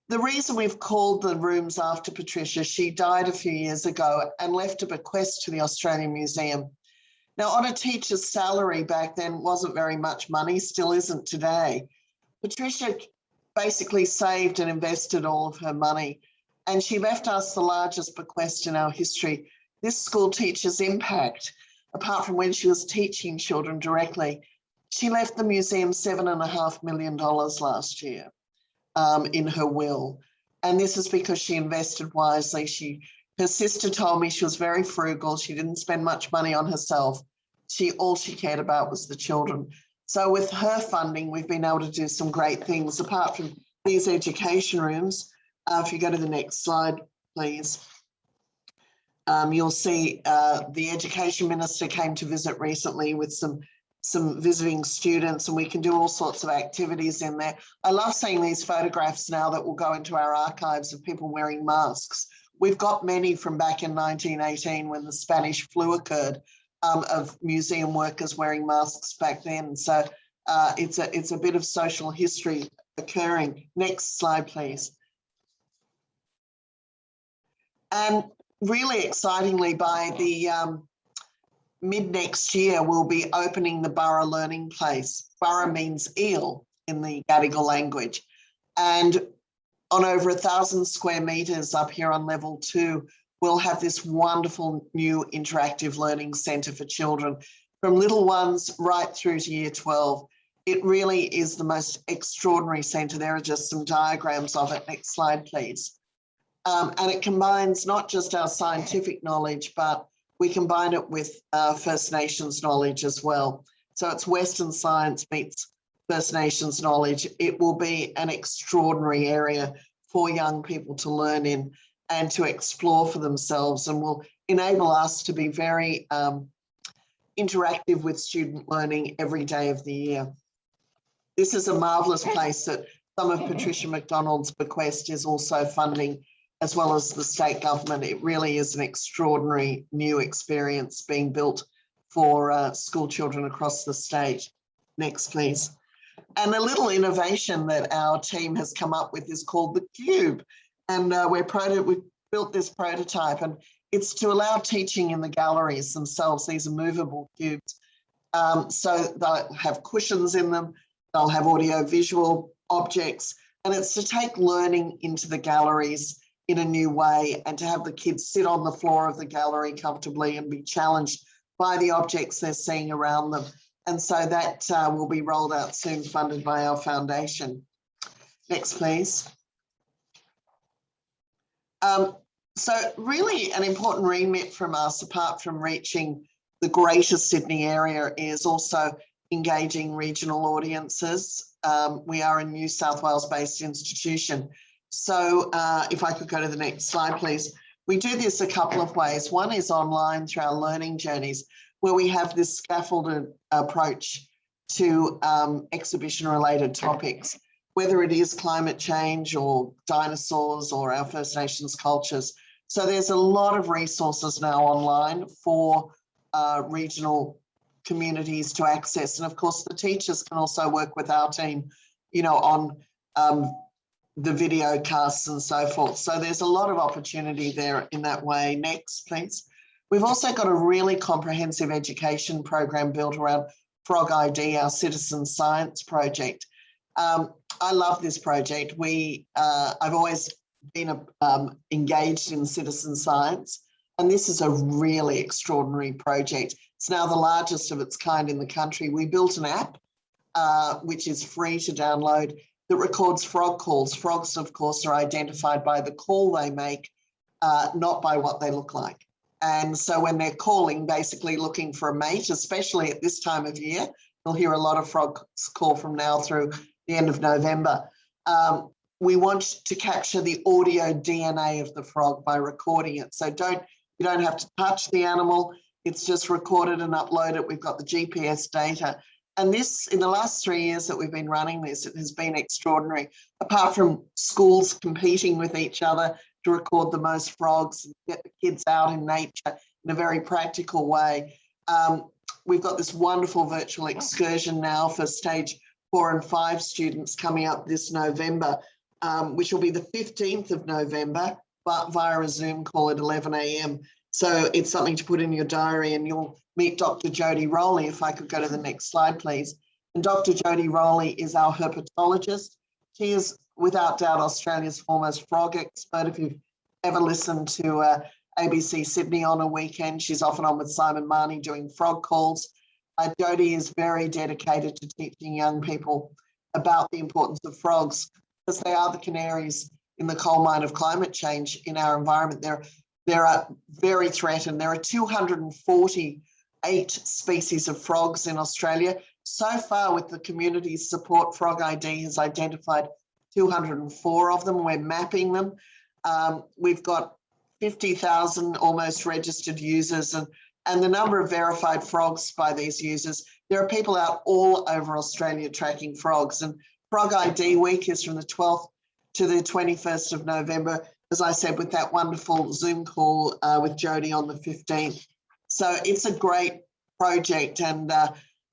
The reason we've called the rooms after Patricia, she died a few years ago and left a bequest to the Australian Museum. Now, on a teacher's salary back then wasn't very much money, still isn't today. Patricia basically saved and invested all of her money, and she left us the largest bequest in our history. This school teacher's impact, apart from when she was teaching children directly, she left the museum $7.5 million last year in her will. And this is because she invested wisely. Her sister told me she was very frugal. She didn't spend much money on herself. All she cared about was the children. So with her funding, we've been able to do some great things, apart from these education rooms. If you go to the next slide, please. You'll see the education minister came to visit recently with some visiting students, and we can do all sorts of activities in there. I love seeing these photographs now that will go into our archives of people wearing masks. We've got many from back in 1918 when the Spanish flu occurred, of museum workers wearing masks back then. So it's a bit of social history occurring. Next slide, please. And really excitingly, by the mid next year, we'll be opening the Burra Learning Place. Burra means eel in the Gadigal language. And on over 1,000 square metres up here on level 2, we'll have this wonderful new interactive learning centre for children from little ones right through to year 12. It really is the most extraordinary centre. There are just some diagrams of it. Next slide, please. And it combines not just our scientific knowledge, but we combine it with First Nations knowledge as well. So it's Western science meets First Nations knowledge. It will be an extraordinary area for young people to learn in and to explore for themselves, and will enable us to be very interactive with student learning every day of the year. This is a marvellous place that some of Patricia McDonald's bequest is also funding, as well as the state government. It really is an extraordinary new experience being built for school children across the state. Next, please. And a little innovation that our team has come up with is called the Cube. And we've built this prototype, and it's to allow teaching in the galleries themselves. These are movable cubes. So they'll have cushions in them, they'll have audio-visual objects, and it's to take learning into the galleries in a new way, and to have the kids sit on the floor of the gallery comfortably and be challenged by the objects they're seeing around them. And so that will be rolled out soon, funded by our foundation. Next, please. So really an important remit from us, apart from reaching the greater Sydney area, is also engaging regional audiences. We are a New South Wales-based institution. So if I could go to the next slide, please. We do this a couple of ways. One is online through our learning journeys, where we have this scaffolded approach to exhibition-related topics, whether it is climate change or dinosaurs or our First Nations cultures. So there's a lot of resources now online for regional communities to access. And of course, the teachers can also work with our team, on the video casts and so forth. So there's a lot of opportunity there in that way. Next, please. We've also got a really comprehensive education program built around Frog ID, our citizen science project. I love this project. I've always been engaged in citizen science, and this is a really extraordinary project. It's now the largest of its kind in the country. We built an app, which is free to download, that records frog calls. Frogs, of course, are identified by the call they make, not by what they look like. And so when they're calling, basically looking for a mate, especially at this time of year, you'll hear a lot of frogs call from now through the end of November. We want to capture the audio DNA of the frog by recording it. So you don't have to touch the animal. It's just recorded and uploaded. We've got the GPS data. And this, in the last 3 years that we've been running this, it has been extraordinary. Apart from schools competing with each other to record the most frogs and get the kids out in nature in a very practical way, we've got this wonderful virtual excursion now for stage 4 and 5 students coming up this November, which will be the 15th of November, but via a Zoom call at 11 a.m. So it's something to put in your diary, and you'll meet Dr. Jodie Rowley. If I could go to the next slide, please. And Dr. Jodie Rowley is our herpetologist. She is without doubt Australia's foremost frog expert. If you've ever listened to ABC Sydney on a weekend, she's often on with Simon Marnie doing frog calls. Jodie is very dedicated to teaching young people about the importance of frogs, because they are the canaries in the coal mine of climate change in our environment. They're very threatened. There are 248 species of frogs in Australia. So far, with the community's support, Frog ID has identified 204 of them. We're mapping them. We've got 50,000 almost registered users, and the number of verified frogs by these users. There are people out all over Australia tracking frogs, and Frog ID Week is from the 12th to the 21st of November, as I said, with that wonderful Zoom call with Jodie on the 15th. So it's a great project, and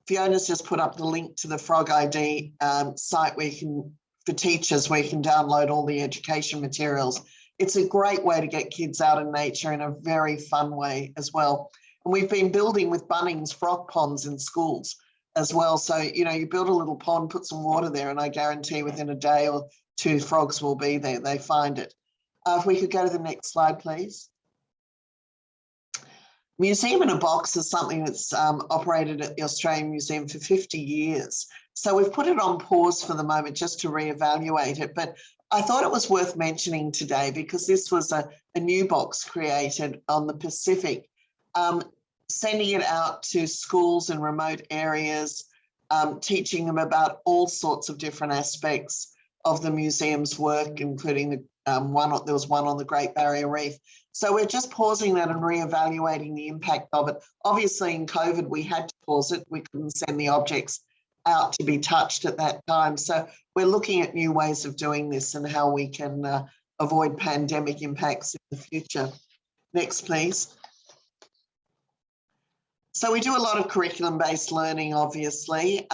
Fiona's just put up the link to the Frog ID site where you can, for teachers, where you can download all the education materials. It's a great way to get kids out in nature in a very fun way as well. And we've been building with Bunnings frog ponds in schools as well. So, you know, you build a little pond, put some water there, and I guarantee within a day or two, frogs will be there. They find it. If we could go to the next slide, please. Museum in a Box is something that's operated at the Australian Museum for 50 years. So we've put it on pause for the moment just to reevaluate it. But I thought it was worth mentioning today because this was a new box created on the Pacific, sending it out to schools in remote areas, teaching them about all sorts of different aspects of the museum's work, including there was one on the Great Barrier Reef. So we're just pausing that and reevaluating the impact of it. Obviously in COVID, we had to pause it. We couldn't send the objects out to be touched at that time. So we're looking at new ways of doing this and how we can avoid pandemic impacts in the future. Next, please. So we do a lot of curriculum-based learning, obviously.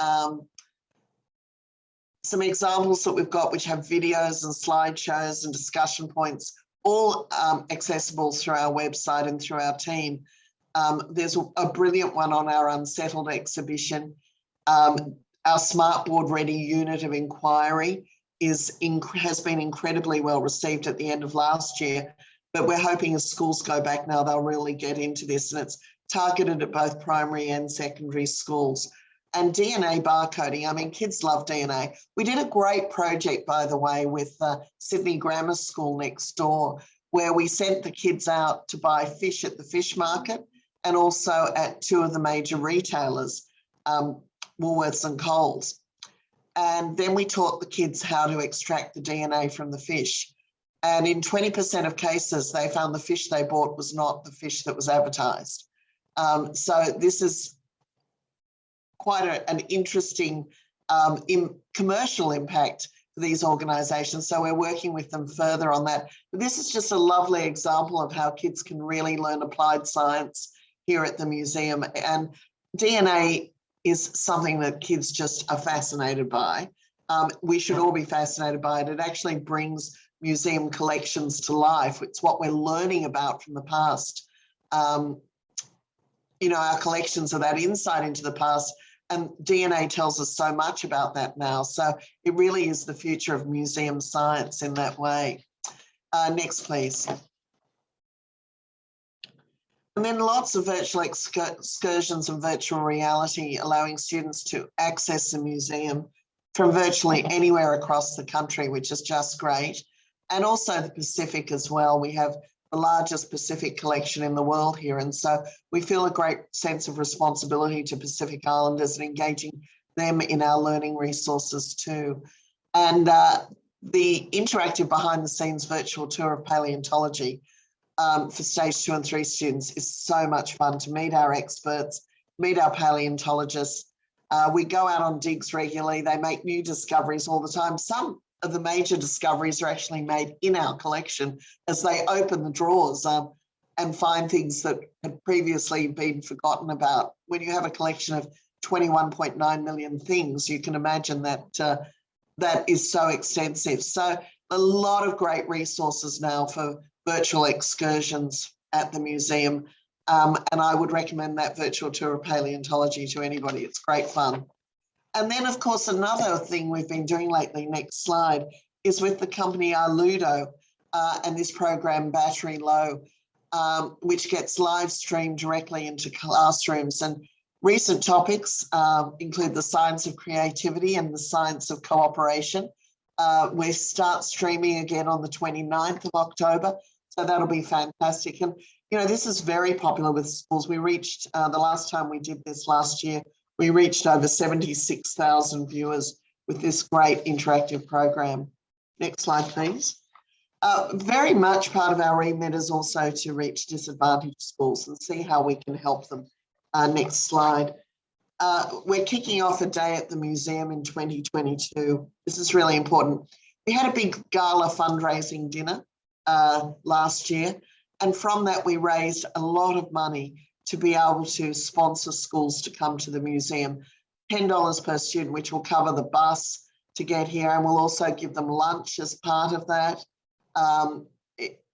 Some examples that we've got, which have videos and slideshows and discussion points, all accessible through our website and through our team. There's a brilliant one on our Unsettled exhibition. Our Smartboard Ready unit of inquiry has been incredibly well received at the end of last year, but we're hoping as schools go back now, they'll really get into this, and it's targeted at both primary and secondary schools. And DNA barcoding, I mean, kids love DNA. We did a great project, by the way, with Sydney Grammar School next door, where we sent the kids out to buy fish at the fish market and also at two of the major retailers, Woolworths and Coles. And then we taught the kids how to extract the DNA from the fish. And in 20% of cases, they found the fish they bought was not the fish that was advertised. So this is quite an interesting commercial impact for these organisations. So we're working with them further on that. But this is just a lovely example of how kids can really learn applied science here at the museum. And DNA is something that kids just are fascinated by. We should all be fascinated by it. It actually brings museum collections to life. It's what we're learning about from the past. You know, our collections are that insight into the past, and DNA tells us so much about that now. So it really is the future of museum science in that way. Next, please. And then lots of virtual excursions and virtual reality, allowing students to access the museum from virtually anywhere across the country, which is just great. And also the Pacific as well. We have the largest Pacific collection in the world here. And so we feel a great sense of responsibility to Pacific Islanders and engaging them in our learning resources too. And the interactive behind the scenes virtual tour of paleontology for stage 2 and 3 students is so much fun to meet our experts, meet our paleontologists, We go out on digs regularly. They make new discoveries all the time. Some of the major discoveries are actually made in our collection as they open the drawers and find things that had previously been forgotten about. When you have a collection of 21.9 million things, you can imagine that that is so extensive. So a lot of great resources now for virtual excursions at the museum. And I would recommend that virtual tour of paleontology to anybody. It's great fun. And then, of course, another thing we've been doing lately, next slide, is with the company Ludo and this program Battery Low, which gets live streamed directly into classrooms. And recent topics include the science of creativity and the science of cooperation. We start streaming again on the 29th of October, so that'll be fantastic. And, you know, this is very popular with schools. We reached, the last time we did this last year, we reached over 76,000 viewers with this great interactive program. Next slide, please. Very much part of our remit is also to reach disadvantaged schools and see how we can help them. Next slide. We're kicking off a day at the museum in 2022. This is really important. We had a big gala fundraising dinner last year, and from that we raised a lot of money to be able to sponsor schools to come to the museum. $10 per student, which will cover the bus to get here, and we'll also give them lunch as part of that.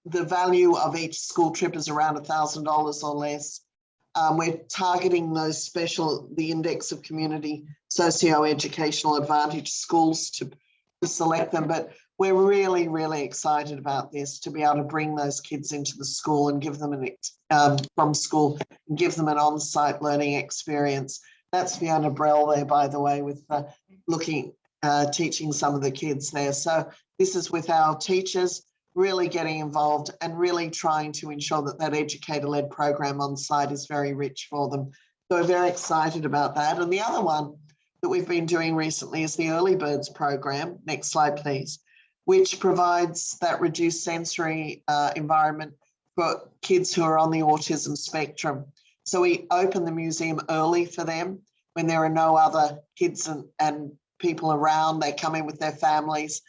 The value of each school trip is around $1,000 or less. We're targeting those the index of community socio-educational advantage schools to select them, but we're really, really excited about this, to be able to bring those kids into the school and give them from school and give them an on-site learning experience. That's Fiona Brell there, by the way, with teaching some of the kids there. So this is with our teachers really getting involved and really trying to ensure that that educator-led program on site is very rich for them. So we're very excited about that. And the other one that we've been doing recently is the Early Birds program. Next slide, please, which provides that reduced sensory environment for kids who are on the autism spectrum. So we open the museum early for them when there are no other kids and people around. They come in with their families.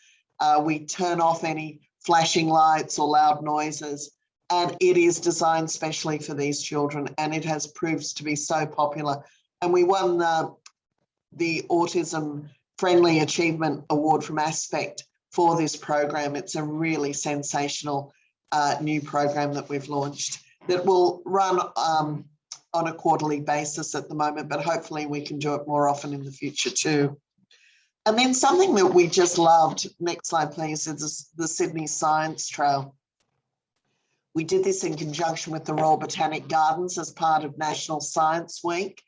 We turn off any flashing lights or loud noises, and it is designed specially for these children, and it has proved to be so popular. And we won the Autism Friendly Achievement Award from Aspect for this program. It's a really sensational new program that we've launched that will run on a quarterly basis at the moment, but hopefully we can do it more often in the future too. And then something that we just loved, next slide please, is the Sydney Science Trail. We did this in conjunction with the Royal Botanic Gardens as part of National Science Week.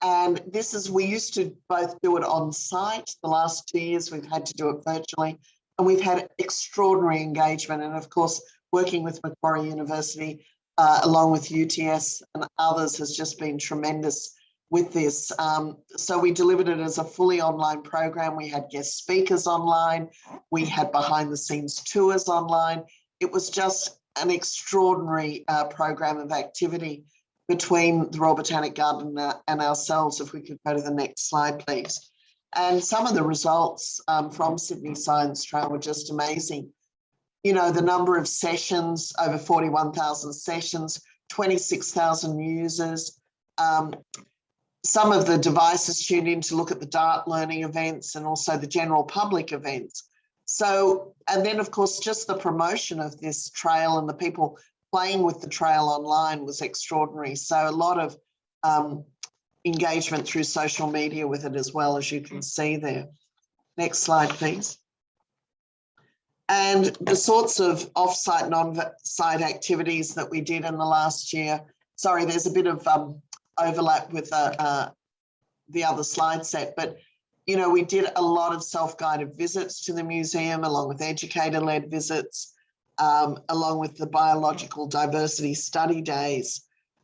And we used to both do it on site. The last 2 years we've had to do it virtually, and we've had extraordinary engagement. And of course, working with Macquarie University, along with UTS and others, has just been tremendous with this. So we delivered it as a fully online program. We had guest speakers online. We had behind the scenes tours online. It was just an extraordinary program of activity between the Royal Botanic Garden and ourselves. If we could go to the next slide, please. And some of the results from Sydney Science Trail were just amazing. You know, the number of sessions, over 41,000 sessions, 26,000 users. Some of the devices tuned in to look at the DART learning events and also the general public events. So, and then of course, just the promotion of this trail and the people playing with the trail online was extraordinary. So a lot of engagement through social media with it as well, as you can see there. Next slide, please. And the sorts of off-site and on-site activities that we did in the last year. Sorry, there's a bit of overlap with the other slide set, but you know, we did a lot of self-guided visits to the museum, along with educator-led visits, along with the biological diversity study days.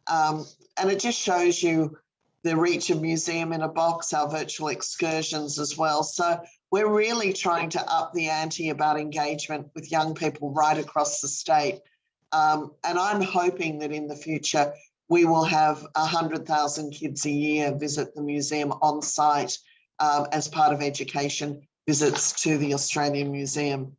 And it just shows you the reach of Museum in a Box, our virtual excursions as well. So we're really trying to up the ante about engagement with young people right across the state. And I'm hoping that in the future, we will have 100,000 kids a year visit the museum on site as part of education visits to the Australian Museum.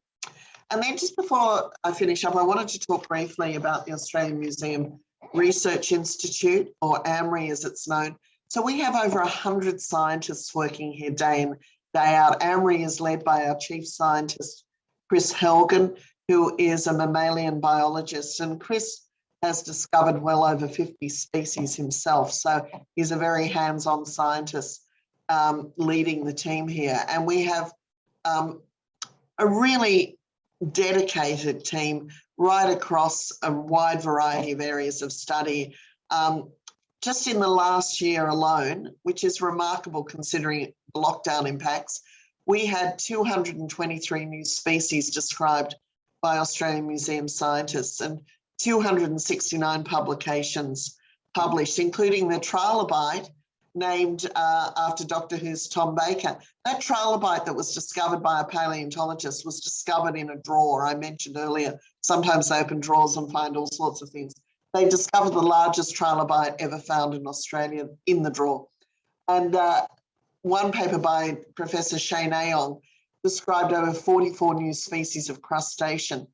And then just before I finish up, I wanted to talk briefly about the Australian Museum Research Institute, or AMRI as it's known. So we have over 100 scientists working here day in, day out. AMRI is led by our chief scientist, Chris Helgen, who is a mammalian biologist. And Chris has discovered well over 50 species himself. So he's a very hands-on scientist leading the team here. And we have a really dedicated team right across a wide variety of areas of study. Just in the last year alone, which is remarkable considering lockdown impacts, we had 223 new species described by Australian Museum scientists and 269 publications published, including the trilobite named after Doctor Who's Tom Baker. That trilobite that was discovered by a paleontologist was discovered in a drawer. I mentioned earlier, sometimes they open drawers and find all sorts of things. They discovered the largest trilobite ever found in Australia in the drawer. And one paper by Professor Shane Aong described over 44 new species of crustacean.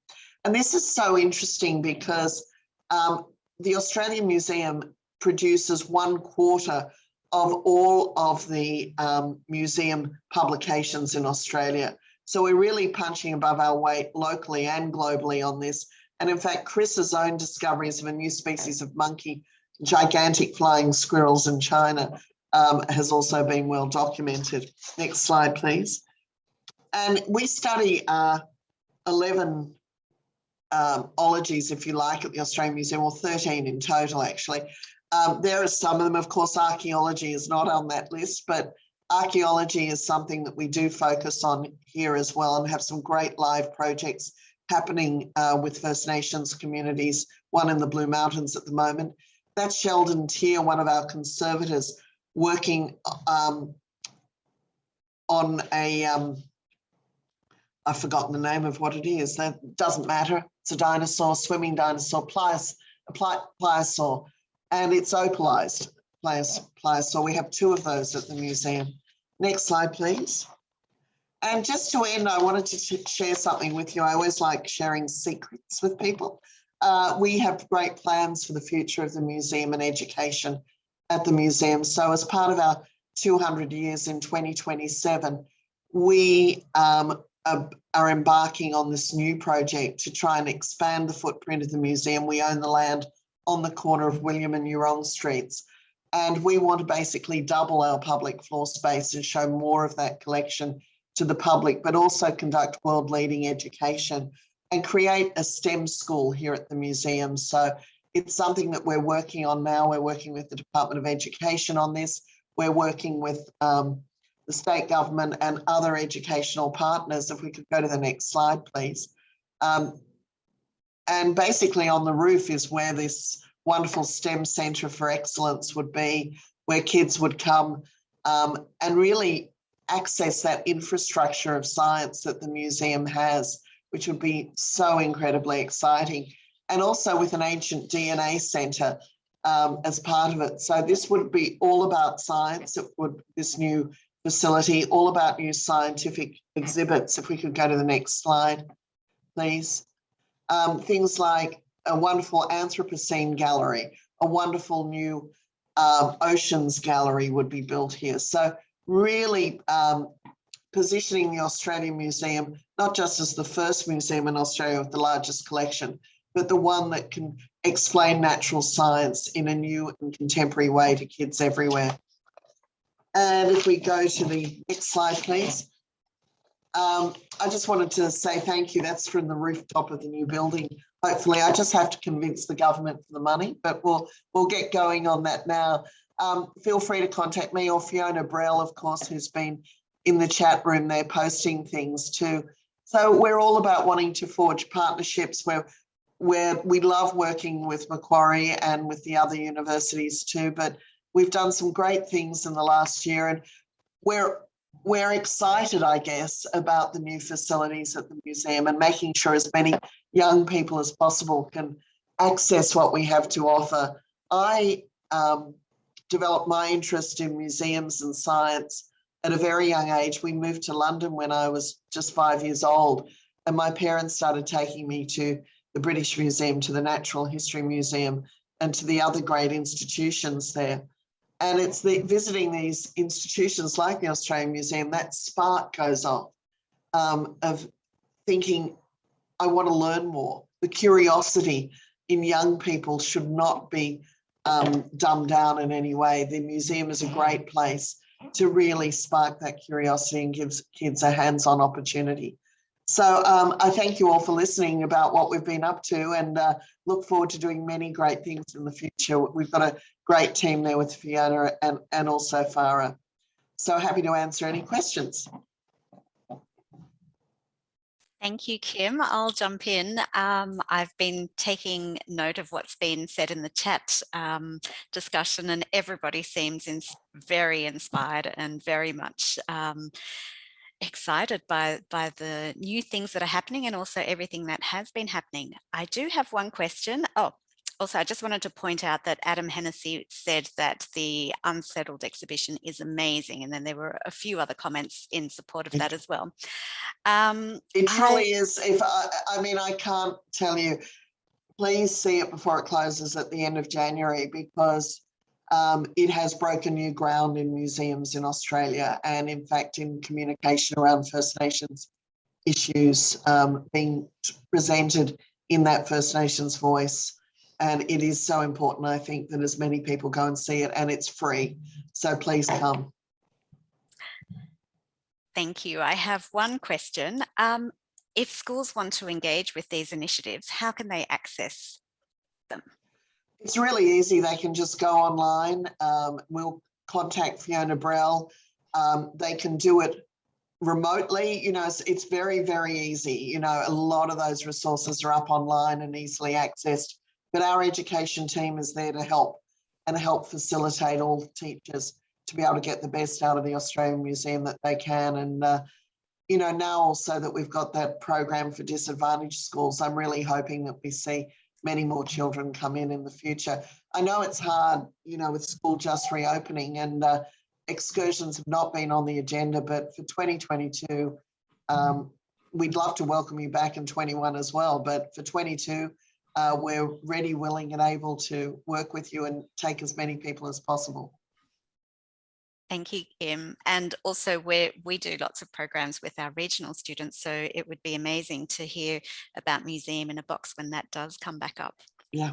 And this is so interesting because the Australian Museum produces 1/4 of all of the museum publications in Australia. So we're really punching above our weight locally and globally on this. And in fact, Chris's own discoveries of a new species of monkey, gigantic flying squirrels in China, has also been well documented. Next slide, please. And we study 11 ologies, if you like, at the Australian Museum, or 13 in total, actually. There are some of them, of course, archaeology is not on that list, but archaeology is something that we do focus on here as well and have some great live projects happening with First Nations communities, one in the Blue Mountains at the moment. That's Sheldon Tier, one of our conservators, working on a, I've forgotten the name of what it is, that doesn't matter. It's a dinosaur, swimming dinosaur, pliosaur, and it's opalized pliosaur. We have 2 of those at the museum. Next slide, please. And just to end, I wanted to share something with you. I always like sharing secrets with people. We have great plans for the future of the museum and education at the museum. So as part of our 200 years in 2027, we are embarking on this new project to try and expand the footprint of the museum. We own the land on the corner of William and Yurong Streets. And we want to basically double our public floor space and show more of that collection to the public, but also conduct world-leading education and create a STEM school here at the museum. So it's something that we're working on now. We're working with the Department of Education on this. We're working with the state government and other educational partners. If we could go to the next slide, please. And basically on the roof is where this wonderful STEM Centre for Excellence would be, where kids would come and really access that infrastructure of science that the museum has, which would be so incredibly exciting. And also with an ancient DNA centre as part of it. So this would be all about science. It would, this new facility, all about new scientific exhibits. If we could go to the next slide, please. Things like a wonderful Anthropocene gallery, a wonderful new oceans gallery would be built here. So really positioning the Australian Museum, not just as the first museum in Australia with the largest collection, but the one that can explain natural science in a new and contemporary way to kids everywhere. And if we go to the next slide, please. I just wanted to say thank you. That's from the rooftop of the new building. Hopefully, I just have to convince the government for the money, but we'll get going on that now. Feel free to contact me or Fiona Brell, of course, who's been in the chat room there posting things too. So we're all about wanting to forge partnerships where we love working with Macquarie and with the other universities too, but we've done some great things in the last year, and we're excited, I guess, about the new facilities at the museum and making sure as many young people as possible can access what we have to offer I developed my interest in museums and science at a very young age. We moved to London when I was just 5 years old, and my parents started taking me to the British Museum, to the Natural History Museum, and to the other great institutions there. And it's visiting these institutions like the Australian Museum, that spark goes off of thinking, I want to learn more. The curiosity in young people should not be dumbed down in any way. The museum is a great place to really spark that curiosity and gives kids a hands-on opportunity. So I thank you all for listening about what we've been up to, and look forward to doing many great things in the future. We've got a great team there with Fiona and also Farah. So happy to answer any questions. Thank you, Kim. I'll jump in. I've been taking note of what's been said in the chat discussion, and everybody seems very inspired and very much excited by the new things that are happening, and also everything that has been happening. I do have one question. Oh, also, I just wanted to point out that Adam Hennessy said that the Unsettled exhibition is amazing, and then there were a few other comments in support of that as well. It truly is. I mean, I can't tell you, please see it before it closes at the end of January, because it has broken new ground in museums in Australia, and in fact in communication around First Nations issues being presented in that First Nations voice. And it is so important, I think, that as many people go and see it, and it's free. So please come. Thank you. I have one question. If schools want to engage with these initiatives, how can they access them? It's really easy. They can just go online. We'll contact Fiona Brell. They can do it remotely. You know, it's very, very easy. You know, a lot of those resources are up online and easily accessed. But our education team is there to help and help facilitate all teachers to be able to get the best out of the Australian Museum that they can. And, you know, now also that we've got that program for disadvantaged schools, I'm really hoping that we see many more children come in the future. I know it's hard, you know, with school just reopening, and excursions have not been on the agenda, but for 2022, we'd love to welcome you back in 21 as well. But for 22, we're ready, willing and able to work with you and take as many people as possible. Thank you, Kim. And also we do lots of programs with our regional students, so it would be amazing to hear about Museum in a Box when that does come back up. Yeah.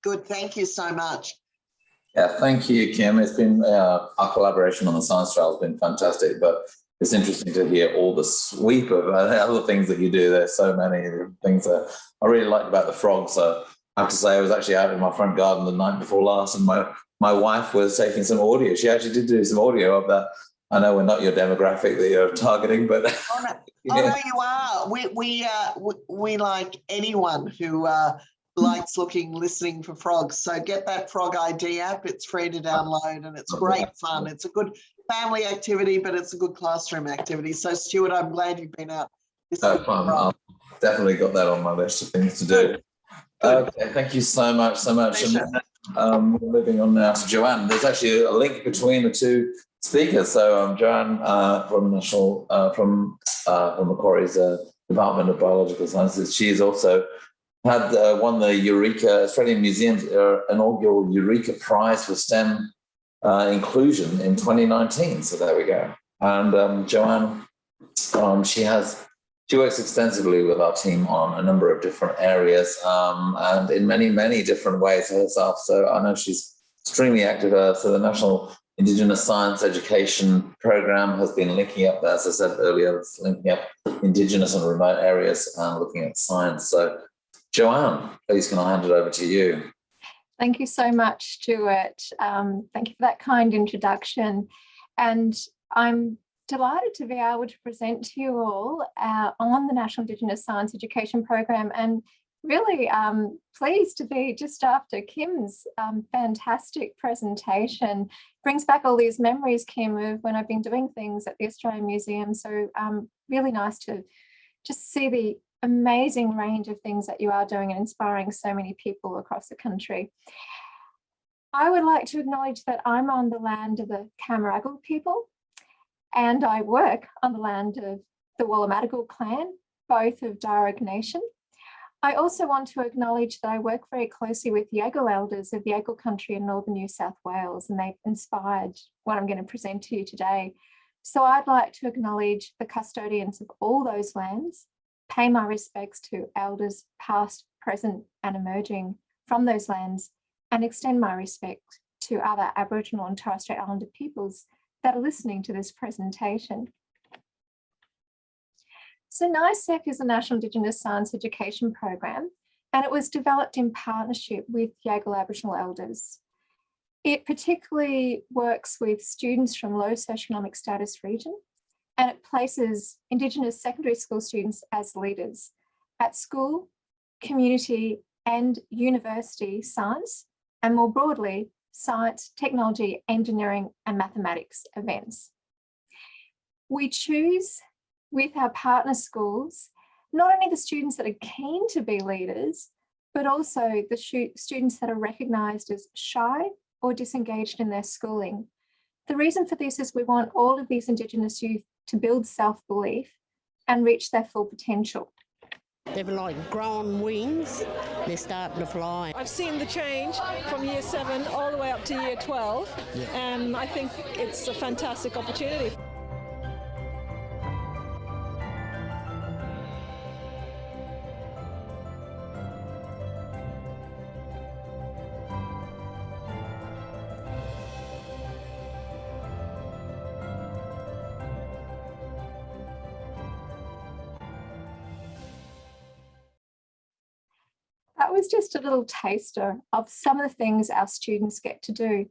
Good. Thank you so much. Yeah, thank you, Kim. It's been our collaboration on the science trial has been fantastic, but it's interesting to hear all the sweep of other things that you do. There's so many things that I really liked about the frogs. So I have to say, I was actually out in my front garden the night before last, and my wife was taking some audio. She actually did do some audio of that. I know we're not your demographic that you're targeting, but oh no, you are. We like anyone who likes listening for frogs. So get that Frog ID app. It's free to download, and it's great fun. It's a good family activity, but it's a good classroom activity. So Stuart, I'm glad you've been out. I've definitely got that on my list of things to do. Okay, thank you so much. And, moving on now to Joanne. There's actually a link between the two speakers. So Joanne from Macquarie's Department of Biological Sciences. She's also had won the Australian Museum's inaugural Eureka Prize for STEM inclusion in 2019. So there we go. And Joanne, she works extensively with our team on a number of different areas and in many, many different ways herself. So I know she's extremely active. So the National Indigenous Science Education Program has been linking up, as I said earlier, it's linking up Indigenous and remote areas and looking at science. So Joanne, please can I hand it over to you? Thank you so much, Stuart. Thank you for that kind introduction. And I'm delighted to be able to present to you all on the National Indigenous Science Education Program, and really pleased to be just after Kim's fantastic presentation. Brings back all these memories, Kim, of when I've been doing things at the Australian Museum. So really nice to just see the amazing range of things that you are doing and inspiring so many people across the country. I would like to acknowledge that I'm on the land of the Camaragal people, and I work on the land of the Wallamadigal clan, both of Darug Nation. I also want to acknowledge that I work very closely with Yagal elders of Yagal country in northern New South Wales, and they've inspired what I'm going to present to you today. So I'd like to acknowledge the custodians of all those lands, pay my respects to elders past, present and emerging from those lands, and extend my respect to other Aboriginal and Torres Strait Islander peoples that are listening to this presentation. So NISEP is a National Indigenous Science Education Program, and it was developed in partnership with Yagal Aboriginal elders. It particularly works with students from low socioeconomic status region, and it places Indigenous secondary school students as leaders at school, community and university science, and more broadly, science, technology, engineering and mathematics events. We choose with our partner schools, not only the students that are keen to be leaders, but also the students that are recognised as shy or disengaged in their schooling. The reason for this is we want all of these Indigenous youth to build self-belief and reach their full potential. They've like grown wings, they're starting to fly. I've seen the change from year 7 all the way up to year 12, and I think it's a fantastic opportunity. That was just a little taster of some of the things our students get to do.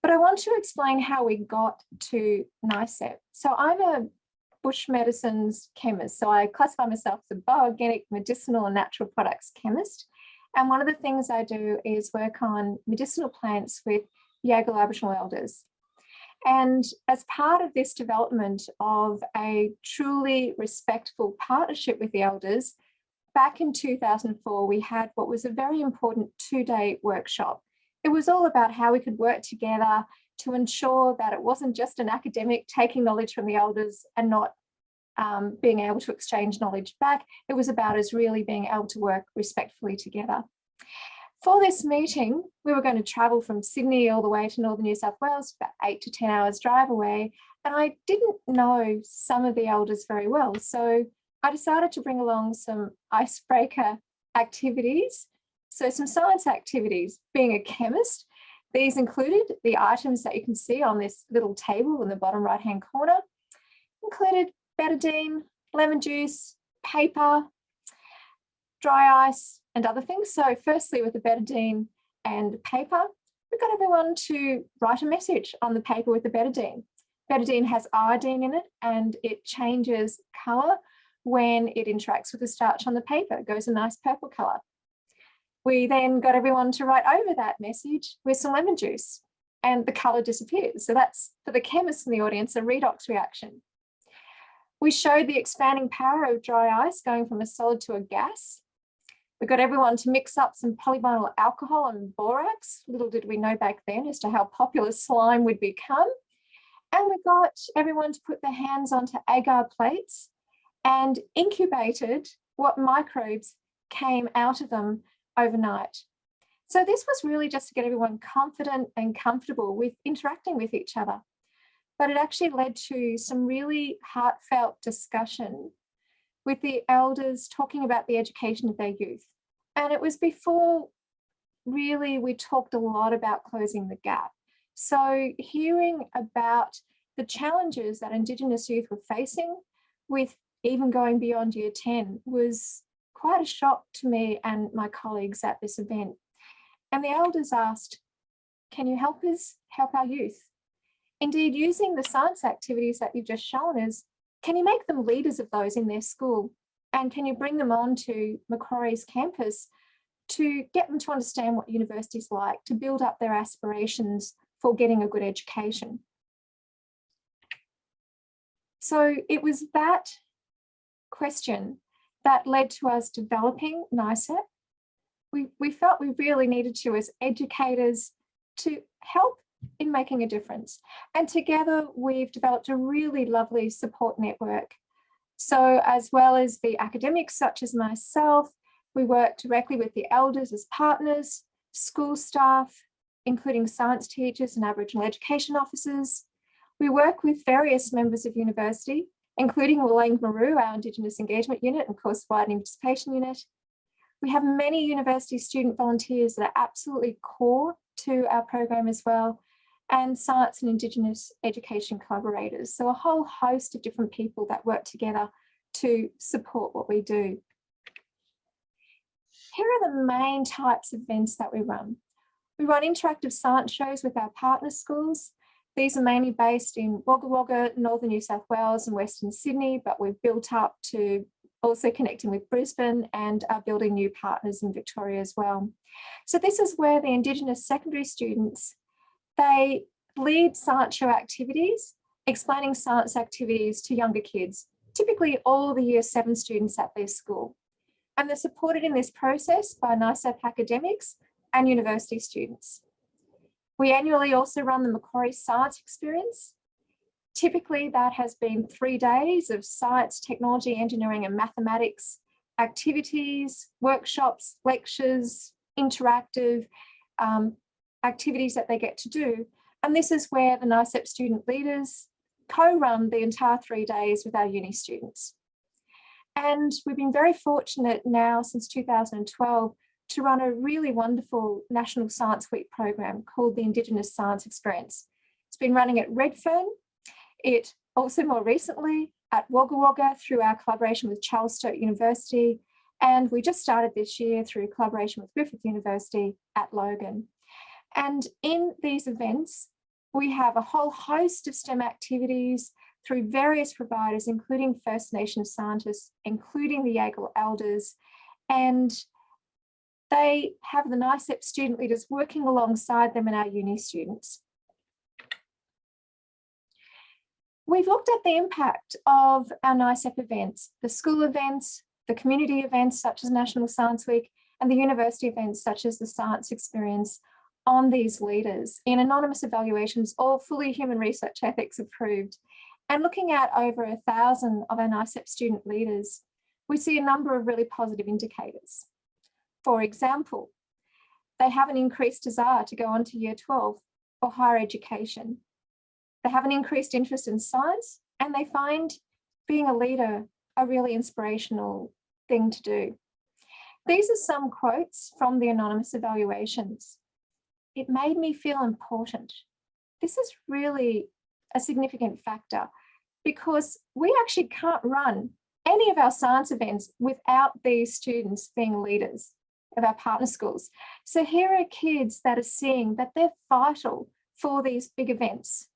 But I want to explain how we got to NISEP. So I'm a bush medicines chemist. So I classify myself as a bioorganic, medicinal and natural products chemist. And one of the things I do is work on medicinal plants with Yagal Aboriginal elders. And as part of this development of a truly respectful partnership with the elders, back in 2004, we had what was a very important 2-day workshop. It was all about how we could work together to ensure that it wasn't just an academic taking knowledge from the elders and not being able to exchange knowledge back. It was about us really being able to work respectfully together. For this meeting, we were going to travel from Sydney all the way to northern New South Wales, about 8 to 10 hours drive away. And I didn't know some of the elders very well. So I decided to bring along some icebreaker activities. So some science activities. Being a chemist, these included the items that you can see on this little table in the bottom right-hand corner, included betadine, lemon juice, paper, dry ice, and other things. So firstly, with the betadine and paper, we got everyone to write a message on the paper with the betadine. Betadine has iodine in it, and it changes colour when it interacts with the starch on the paper. It goes a nice purple colour. We then got everyone to write over that message with some lemon juice, and the colour disappears. So that's, for the chemists in the audience, a redox reaction. We showed the expanding power of dry ice going from a solid to a gas. We got everyone to mix up some polyvinyl alcohol and borax. Little did we know back then as to how popular slime would become. And we got everyone to put their hands onto agar plates and incubated what microbes came out of them overnight. So this was really just to get everyone confident and comfortable with interacting with each other. But it actually led to some really heartfelt discussion with the elders talking about the education of their youth. And it was before really we talked a lot about closing the gap. So hearing about the challenges that Indigenous youth were facing with even going beyond year 10 was quite a shock to me and my colleagues at this event. And the elders asked, can you help us help our youth? Indeed, using the science activities that you've just shown us, can you make them leaders of those in their school? And can you bring them on to Macquarie's campus to get them to understand what university is like, to build up their aspirations for getting a good education? So it was that question that led to us developing NISEP. We felt we really needed to, as educators, to help in making a difference. And together we've developed a really lovely support network. So as well as the academics such as myself, we work directly with the elders as partners, school staff, including science teachers and Aboriginal education officers. We work with various members of university, including Willang Maru, our Indigenous engagement unit and course widening participation unit. We have many university student volunteers that are absolutely core to our program as well, and science and Indigenous education collaborators. So a whole host of different people that work together to support what we do. Here are the main types of events that we run. We run interactive science shows with our partner schools. These are mainly based in Wagga Wagga, Northern New South Wales and Western Sydney, but we've built up to also connecting with Brisbane and are building new partners in Victoria as well. So this is where the Indigenous secondary students, they lead science show activities, explaining science activities to younger kids, typically all the Year 7 students at their school. And they're supported in this process by NISEP academics and university students. We annually also run the Macquarie Science Experience. Typically that has been 3 days of science, technology, engineering and mathematics activities, workshops, lectures, interactive activities that they get to do. And this is where the NISEP student leaders co-run the entire 3 days with our uni students. And we've been very fortunate now since 2012 to run a really wonderful National Science Week program called the Indigenous Science Experience. It's been running at Redfern. It also more recently at Wagga Wagga through our collaboration with Charles Sturt University. And we just started this year through collaboration with Griffith University at Logan. And in these events, we have a whole host of STEM activities through various providers, including First Nations scientists, including the Yagal elders, and they have the NISEP student leaders working alongside them and our uni students. We've looked at the impact of our NISEP events, the school events, the community events such as National Science Week, and the university events such as the Science Experience on these leaders in anonymous evaluations, all fully human research ethics approved. And looking at over 1,000 of our NISEP student leaders, we see a number of really positive indicators. For example, they have an increased desire to go on to Year 12 or higher education. They have an increased interest in science, and they find being a leader a really inspirational thing to do. These are some quotes from the anonymous evaluations. It made me feel important. This is really a significant factor because we actually can't run any of our science events without these students being leaders of our partner schools. So here are kids that are seeing that they're vital for these big events.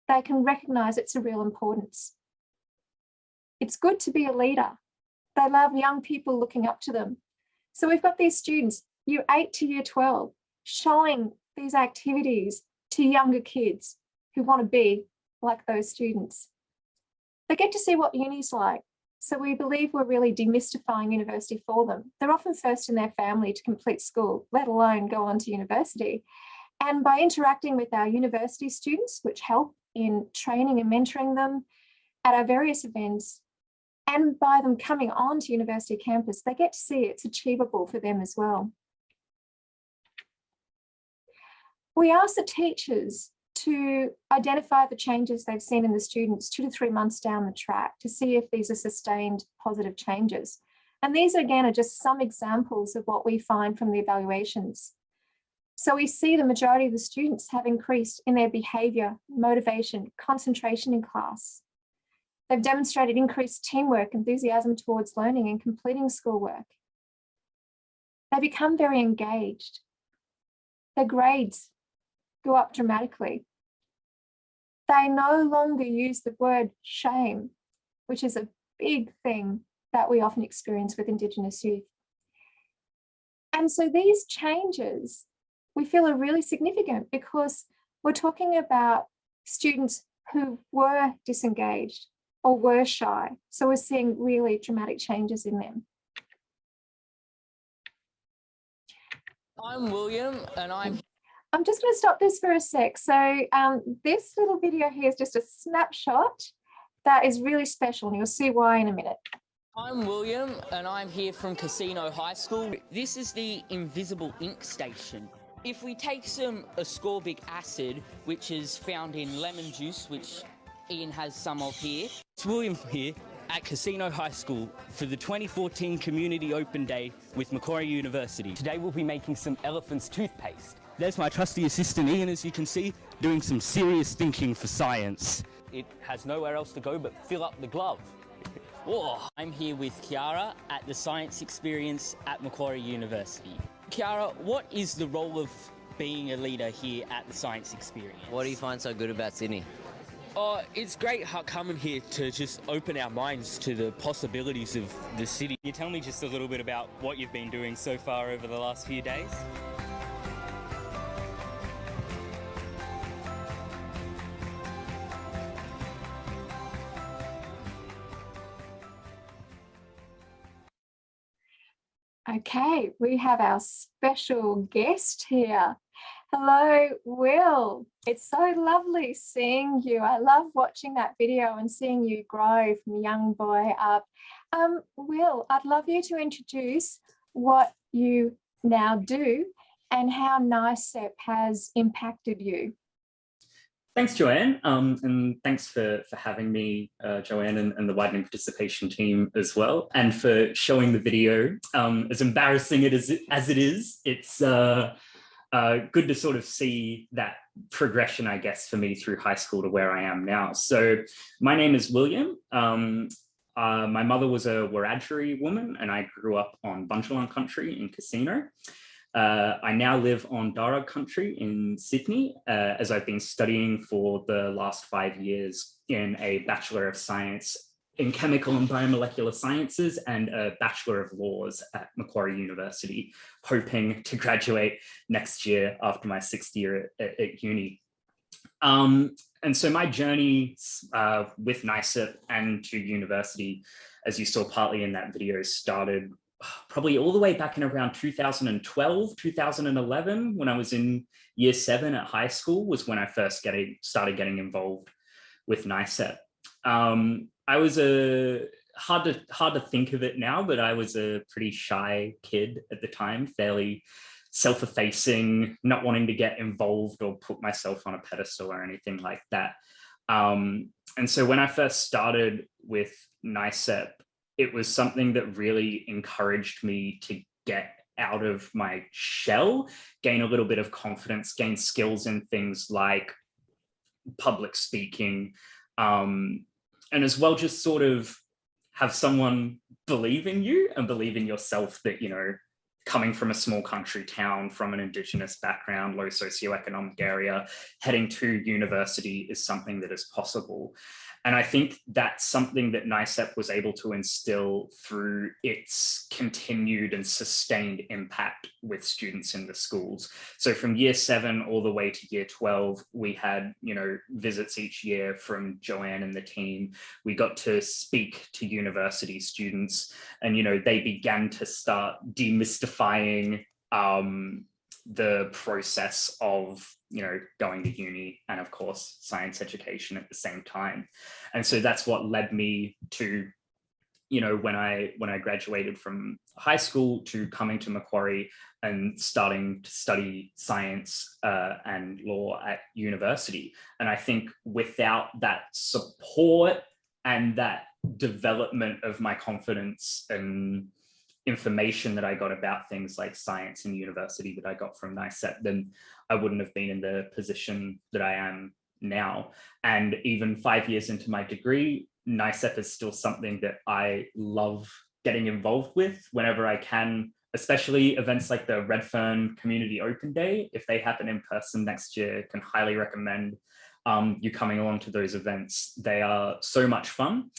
They can recognise it's a real importance. It's good to be a leader. They love young people looking up to them. So we've got these students, Year 8 to Year 12, showing these activities to younger kids who want to be like those students. They get to see what uni's like. So we believe we're really demystifying university for them. They're often first in their family to complete school, let alone go on to university. And by interacting with our university students, which help in training and mentoring them at our various events, and by them coming on to university campus, they get to see it's achievable for them as well. We ask the teachers to identify the changes they've seen in the students 2 to 3 months down the track to see if these are sustained positive changes. And these again are just some examples of what we find from the evaluations. So we see the majority of the students have increased in their behaviour, motivation, concentration in class. They've demonstrated increased teamwork, enthusiasm towards learning and completing schoolwork. They become very engaged. Their grades go up dramatically. They no longer use the word shame, which is a big thing that we often experience with Indigenous youth. And so these changes we feel are really significant because we're talking about students who were disengaged or were shy. So we're seeing really dramatic changes in them. I'm William and I'm... I'm just going to stop this for a sec. So this little video here is just a snapshot that is really special, and you'll see why in a minute. I'm William, and I'm here from Casino High School. This is the invisible ink station. If we take some ascorbic acid, which is found in lemon juice, which Ian has some of here. It's William here at Casino High School for the 2014 Community Open Day with Macquarie University. Today we'll be making some elephant's toothpaste. There's my trusty assistant Ian, as you can see, doing some serious thinking for science. It has nowhere else to go but fill up the glove. Oh, I'm here with Kiara at the Science Experience at Macquarie University. Kiara, what is the role of being a leader here at the Science Experience? What do you find so good about Sydney? It's great coming here to just open our minds to the possibilities of the city. Can you tell me just a little bit about what you've been doing so far over the last few days? Okay, we have our special guest here. Hello, Will. It's so lovely seeing you. I love watching that video and seeing you grow from a young boy up. Will, I'd love you to introduce what you now do and how NISEP has impacted you. Thanks, Joanne, and thanks for having me, Joanne, and the widening participation team as well, and for showing the video. As embarrassing as it is, it's good to sort of see that progression, I guess, for me through high school to where I am now. So my name is William. My mother was a Wiradjuri woman, and I grew up on Bundjalung country in Casino. I now live on Darug country in Sydney, as I've been studying for the last 5 years in a Bachelor of Science in Chemical and Biomolecular Sciences and a Bachelor of Laws at Macquarie University, hoping to graduate next year after my 6th year at uni. And so my journey with NISEP and to university, as you saw partly in that video, started probably all the way back in around 2012, 2011, when I was in year 7 at high school, was when I first started getting involved with NISEP. I was hard to think of it now, but I was a pretty shy kid at the time, fairly self-effacing, not wanting to get involved or put myself on a pedestal or anything like that. And so when I first started with NISEP, it was something that really encouraged me to get out of my shell, gain a little bit of confidence, gain skills in things like public speaking, and as well just sort of have someone believe in you and believe in yourself that, you know, coming from a small country town, from an Indigenous background, low socioeconomic area, heading to university is something that is possible. And I think that's something that NISEP was able to instill through its continued and sustained impact with students in the schools. So from year 7 all the way to year 12, we had, you know, visits each year from Joanne and the team. We got to speak to university students, and, you know, they began to start demystifying the process of, you know, going to uni and, of course, science education at the same time. And so that's what led me to, you know, when I graduated from high school, to coming to Macquarie and starting to study science and law at university. And I think without that support and that development of my confidence and information that I got about things like science and university that I got from NISEP, then I wouldn't have been in the position that I am now. And even 5 years into my degree, NISEP is still something that I love getting involved with whenever I can, especially events like the Redfern Community Open Day. If they happen in person next year, can highly recommend you coming along to those events. They are so much fun.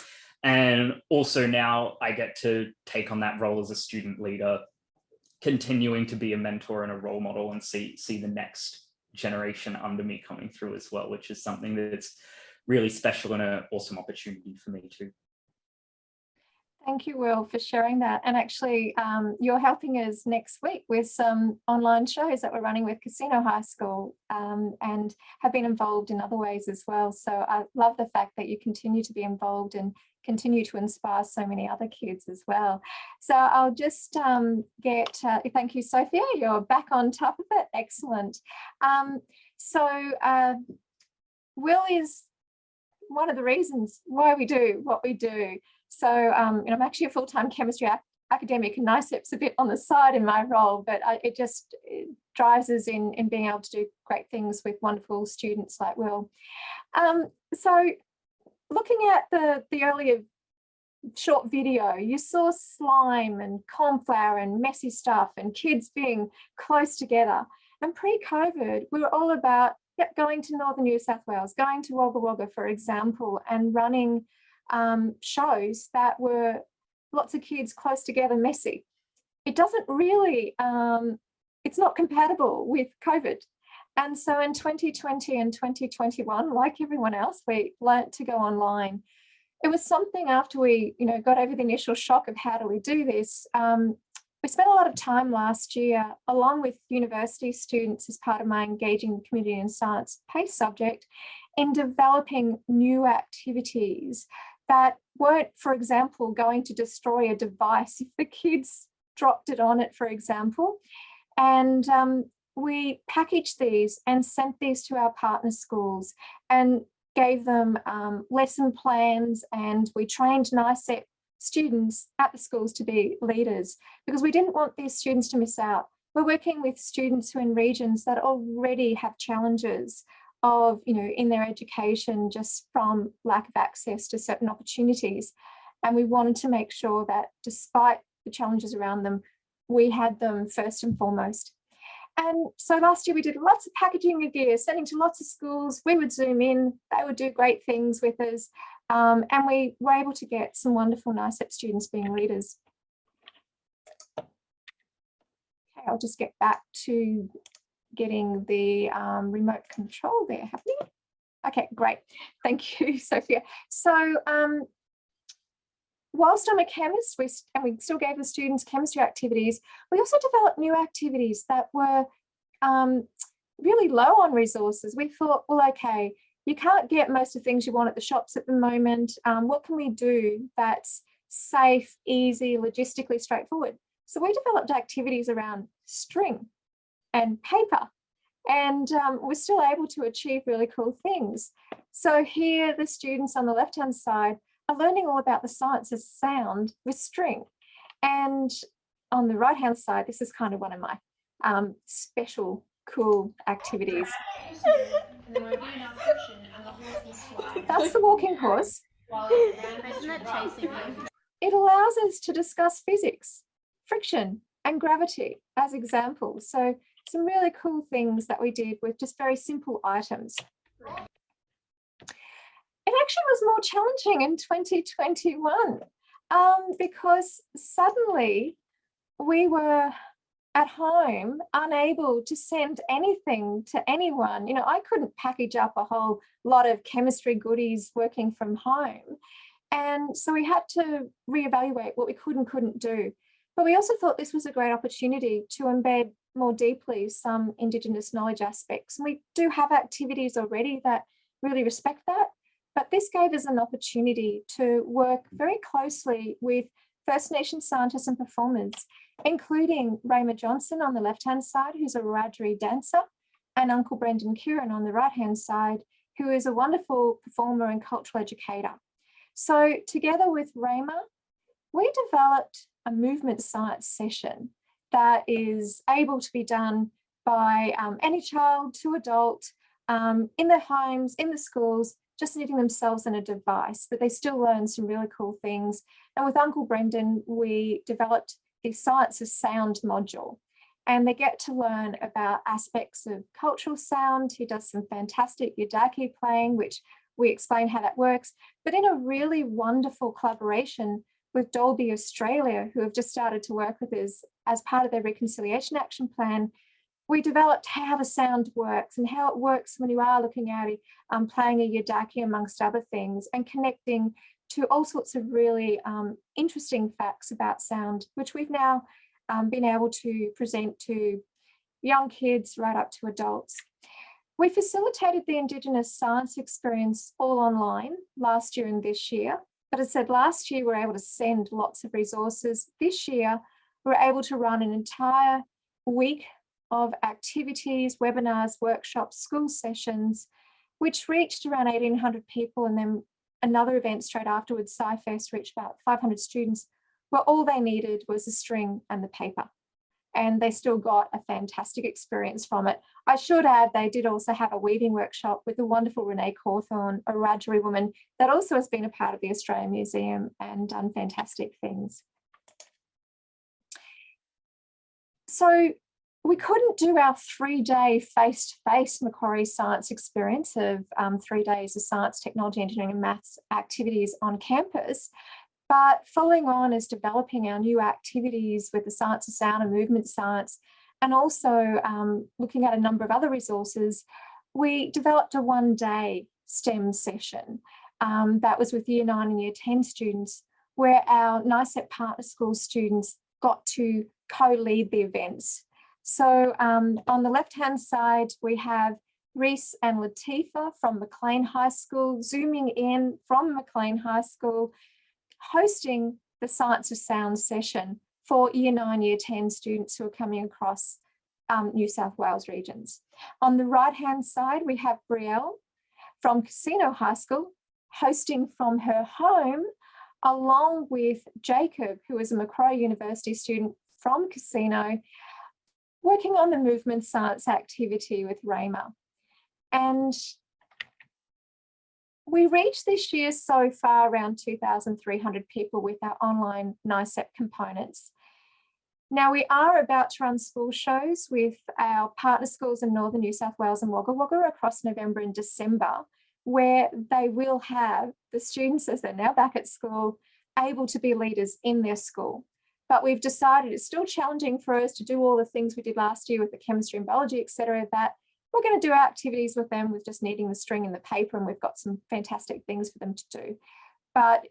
And also now I get to take on that role as a student leader, continuing to be a mentor and a role model, and see the next generation under me coming through as well, which is something that's really special and an awesome opportunity for me too. Thank you, Will, for sharing that. And actually, you're helping us next week with some online shows that we're running with Casino High School, and have been involved in other ways as well. So I love the fact that you continue to be involved and continue to inspire so many other kids as well. So I'll just thank you, Sophia, you're back on top of it. Excellent. Will is one of the reasons why we do what we do. So I'm actually a full-time chemistry academic, and NISEP's a bit on the side in my role, but it drives us in being able to do great things with wonderful students like Will. So looking at the earlier short video, you saw slime and cornflower and messy stuff and kids being close together. And pre-COVID, we were all about going to Northern New South Wales, going to Wagga Wagga, for example, and running shows that were lots of kids close together, messy. It doesn't really, it's not compatible with COVID. And so in 2020 and 2021, like everyone else, we learnt to go online. It was something after we, got over the initial shock of how do we do this. We spent a lot of time last year, along with university students as part of my Engaging the Community in Science PACE subject, in developing new activities that weren't, for example, going to destroy a device if the kids dropped it on it, for example. And we packaged these and sent these to our partner schools and gave them lesson plans, and we trained NISEP students at the schools to be leaders because we didn't want these students to miss out. We're working with students who are in regions that already have challenges of, in their education, just from lack of access to certain opportunities. And we wanted to make sure that despite the challenges around them, we had them first and foremost. And so last year we did lots of packaging of gear, sending to lots of schools. We would zoom in, they would do great things with us. And we were able to get some wonderful NISEP students being leaders. Okay, I'll just get back to getting the remote control there happening. Okay, great. Thank you, Sophia. So whilst I'm a chemist, and we still gave the students chemistry activities, we also developed new activities that were really low on resources. We thought, well, okay, you can't get most of the things you want at the shops at the moment. What can we do that's safe, easy, logistically straightforward? So we developed activities around string and paper, and we're still able to achieve really cool things. So here, the students on the left-hand side are learning all about the science of sound with string. And on the right-hand side, this is kind of one of my special cool activities. That's the walking horse. It allows us to discuss physics, friction, and gravity as examples. So some really cool things that we did with just very simple items. It actually was more challenging in 2021 because suddenly we were at home unable to send anything to anyone. I couldn't package up a whole lot of chemistry goodies working from home. And so we had to reevaluate what we could and couldn't do. But we also thought this was a great opportunity to embed more deeply some Indigenous knowledge aspects. And we do have activities already that really respect that. But this gave us an opportunity to work very closely with First Nation scientists and performers, including Rayma Johnson on the left-hand side, who's a Wiradjuri dancer, and Uncle Brendan Kieran on the right-hand side, who is a wonderful performer and cultural educator. So together with Rayma, we developed a movement science session that is able to be done by any child to adult, in their homes, in the schools, just needing themselves in a device, but they still learn some really cool things. And with Uncle Brendan, we developed the Science of Sound module, and they get to learn about aspects of cultural sound. He does some fantastic yidaki playing, which we explain how that works, but in a really wonderful collaboration with Dolby Australia, who have just started to work with us as part of their reconciliation action plan. We developed how the sound works and how it works when you are looking at it, playing a yidaki amongst other things, and connecting to all sorts of really interesting facts about sound, which we've now been able to present to young kids right up to adults. We facilitated the Indigenous science experience all online last year and this year. But as I said, last year we were able to send lots of resources. This year, we're able to run an entire week of activities, webinars, workshops, school sessions, which reached around 1,800 people. And then another event straight afterwards, SciFest, reached about 500 students, where all they needed was a string and the paper. And they still got a fantastic experience from it. I should add, they did also have a weaving workshop with the wonderful Renee Cawthorne, a Wiradjuri woman that also has been a part of the Australian Museum and done fantastic things. So we couldn't do our 3-day face-to-face Macquarie science experience of 3 days of science, technology, engineering and maths activities on campus. But following on is developing our new activities with the science of sound and movement science, and also looking at a number of other resources, we developed a 1-day STEM session that was with Year 9 and Year 10 students, where our NISEP partner school students got to co-lead the events. So on the left-hand side, we have Reese and Latifa from McLean High School, zooming in from McLean High School, hosting the Science of Sound session for Year 9, Year 10 students who are coming across New South Wales regions. On the right-hand side, we have Brielle from Casino High School, hosting from her home, along with Jacob, who is a Macquarie University student from Casino, working on the movement science activity with Rayma. And we reached this year so far around 2,300 people with our online NISEP components. Now we are about to run school shows with our partner schools in Northern New South Wales and Wagga Wagga across November and December, where they will have the students, as they're now back at school, able to be leaders in their school. But we've decided it's still challenging for us to do all the things we did last year with the chemistry and biology, et cetera, that we're going to do our activities with them with just needing the string and the paper, and we've got some fantastic things for them to do. But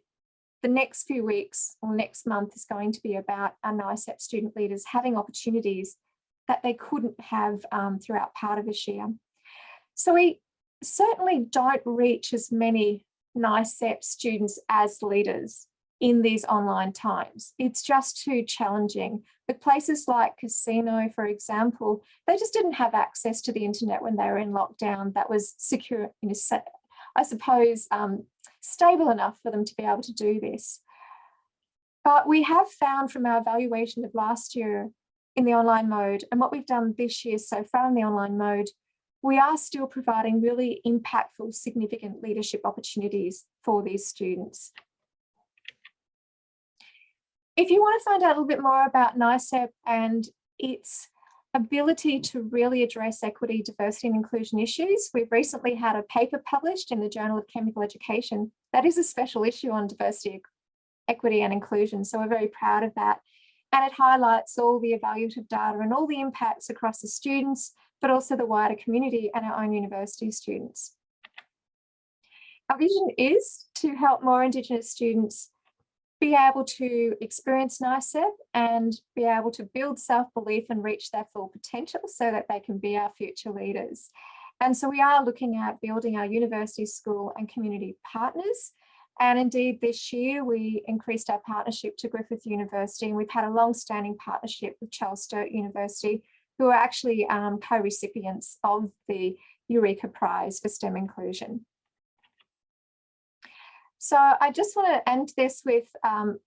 the next few weeks or next month is going to be about our NISEP student leaders having opportunities that they couldn't have throughout part of this year. So we certainly don't reach as many NISEP students as leaders in these online times. It's just too challenging. With places like Casino, for example, they just didn't have access to the internet when they were in lockdown that was secure, I suppose, stable enough for them to be able to do this. But we have found from our evaluation of last year in the online mode and what we've done this year so far in the online mode, we are still providing really impactful, significant leadership opportunities for these students. If you want to find out a little bit more about NISEP and its ability to really address equity, diversity and inclusion issues, we've recently had a paper published in the Journal of Chemical Education that is a special issue on diversity, equity and inclusion. So we're very proud of that. And it highlights all the evaluative data and all the impacts across the students, but also the wider community and our own university students. Our vision is to help more Indigenous students be able to experience NISEP and be able to build self-belief and reach their full potential so that they can be our future leaders. And so we are looking at building our university, school and community partners. And indeed this year we increased our partnership to Griffith University, and we've had a long-standing partnership with Charles Sturt University, who are actually co-recipients of the Eureka Prize for STEM inclusion. So I just want to end this with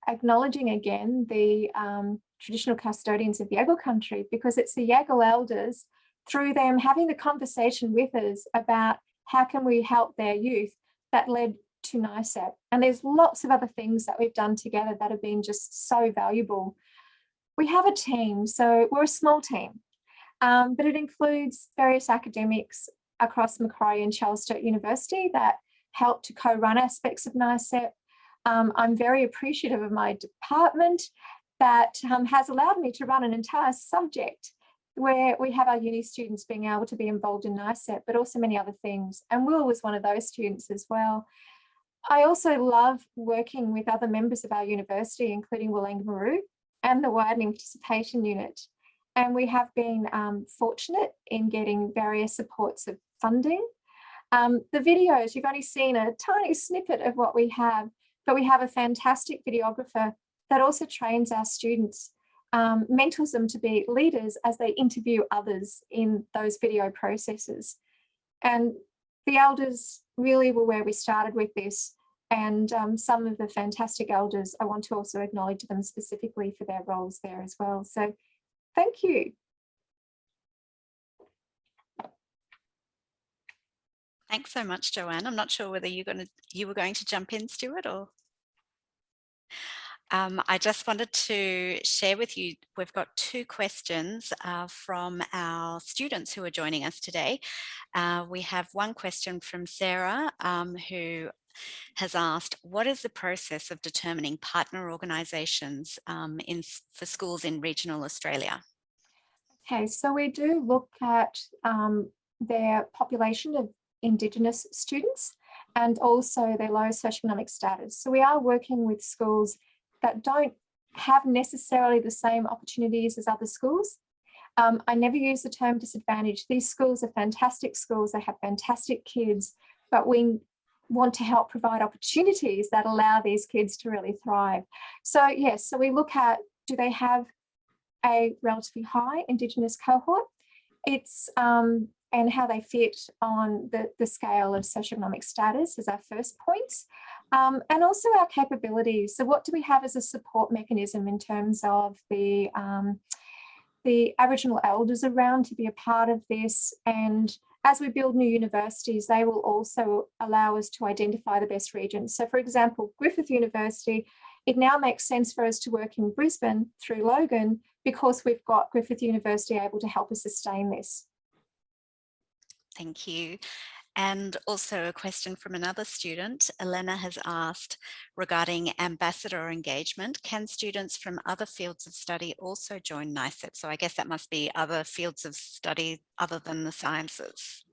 acknowledging again the traditional custodians of Yagal country, because it's the Yagal elders, through them having the conversation with us about how can we help their youth, that led to NISEP. And there's lots of other things that we've done together that have been just so valuable. We have a team, so we're a small team, but it includes various academics across Macquarie and Charles Sturt University that help to co-run aspects of NISEP. I'm very appreciative of my department that has allowed me to run an entire subject where we have our uni students being able to be involved in NISEP, but also many other things. And Will was one of those students as well. I also love working with other members of our university, including Willangamaroo and the Widening Participation Unit. And we have been fortunate in getting various supports of funding. The videos, you've only seen a tiny snippet of what we have, but we have a fantastic videographer that also trains our students, mentors them to be leaders as they interview others in those video processes. And the elders really were where we started with this. And some of the fantastic elders, I want to also acknowledge them specifically for their roles there as well. So thank you. Thanks so much, Joanne. I'm not sure whether you were going to jump in, Stuart, or I just wanted to share with you, we've got 2 questions from our students who are joining us today. We have one question from Sarah, who has asked, what is the process of determining partner organisations for schools in regional Australia? Okay, so we do look at their population of Indigenous students and also their low socioeconomic status. So we are working with schools that don't have necessarily the same opportunities as other schools. I never use the term disadvantage. These schools are fantastic schools. They have fantastic kids, but we want to help provide opportunities that allow these kids to really thrive. So yes, so we look at, do they have a relatively high Indigenous cohort? It's and how they fit on the scale of socioeconomic status is our first point. And also our capabilities. So what do we have as a support mechanism in terms of the Aboriginal elders around to be a part of this? And as we build new universities, they will also allow us to identify the best regions. So for example, Griffith University, it now makes sense for us to work in Brisbane through Logan because we've got Griffith University able to help us sustain this. Thank you. And also a question from another student, Elena, has asked regarding ambassador engagement, can students from other fields of study also join NISEP? So I guess that must be other fields of study other than the sciences.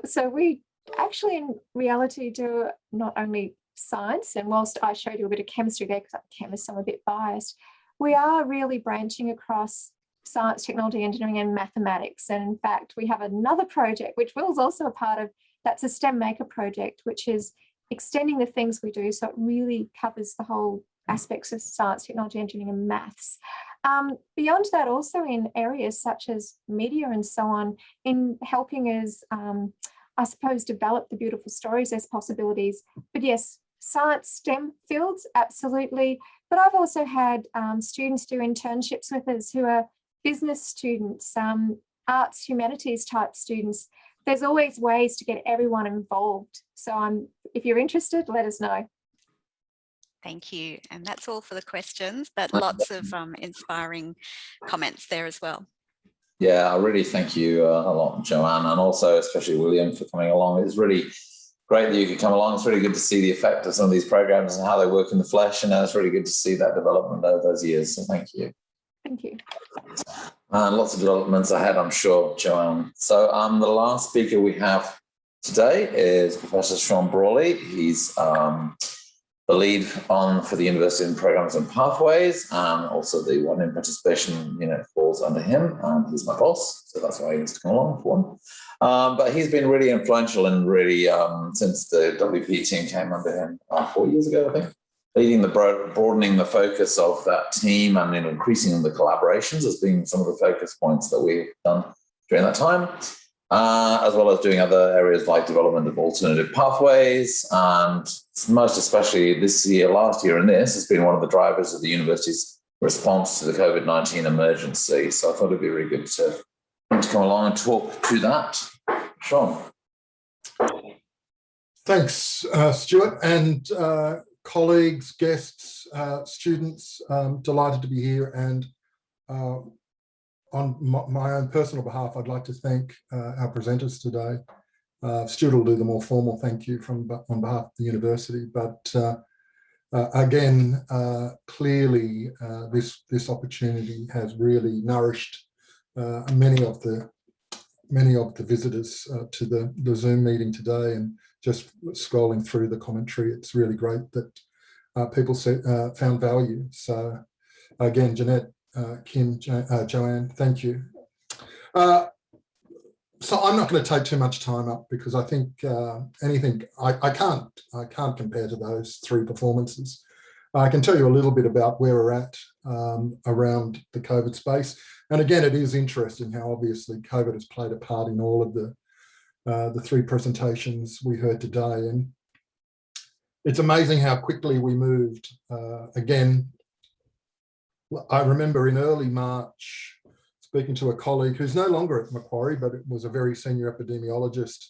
So we actually in reality do not only science, and whilst I showed you a bit of chemistry there because I'm a chemist, I'm a bit biased, we are really branching across science, technology, engineering and mathematics. And in fact, we have another project, which Will's also a part of, that's a STEM Maker project, which is extending the things we do. So it really covers the whole aspects of science, technology, engineering and maths. Beyond that, also in areas such as media and so on, in helping us, I suppose, develop the beautiful stories, there's possibilities. But yes, science, STEM fields, absolutely. But I've also had students do internships with us who are business students, arts, humanities type students. There's always ways to get everyone involved. So if you're interested, let us know. Thank you. And that's all for the questions, but lots of inspiring comments there as well. Yeah, I really thank you a lot, Joanne, and also especially William for coming along. It's really great that you could come along. It's really good to see the effect of some of these programs and how they work in the flesh. And it's really good to see that development over those years. So thank you. Thank you. And lots of developments ahead, I'm sure, Joanne. So the last speaker we have today is Professor Sean Brawley. He's the lead for the University in Programs and Pathways, and also the one in participation unit falls under him. He's my boss, so that's why he needs to come along for one. But he's been really influential and really, since the WP team came under him 4 years ago, I think, leading broadening the focus of that team and increasing the collaborations as being some of the focus points that we've done during that time. As well as doing other areas like development of alternative pathways, and most especially last year and this has been one of the drivers of the university's response to the COVID-19 emergency. So I thought it'd be really good to come along and talk to that. Sean. Thanks, Stuart, and colleagues, guests, students, delighted to be here. And on my own personal behalf, I'd like to thank our presenters today. Stuart will do the more formal thank you on behalf of the university. But again, clearly, this opportunity has really nourished many of the visitors to the Zoom meeting today. And just scrolling through the commentary, it's really great that people found value. So again, Jeanette, Kim, Joanne, thank you. So I'm not going to take too much time up because I think I can't compare to those three performances. I can tell you a little bit about where we're at around the COVID space. And again, it is interesting how obviously COVID has played a part in all of the three presentations we heard today. And it's amazing how quickly we moved. Again, I remember in early March, speaking to a colleague who's no longer at Macquarie, but it was a very senior epidemiologist.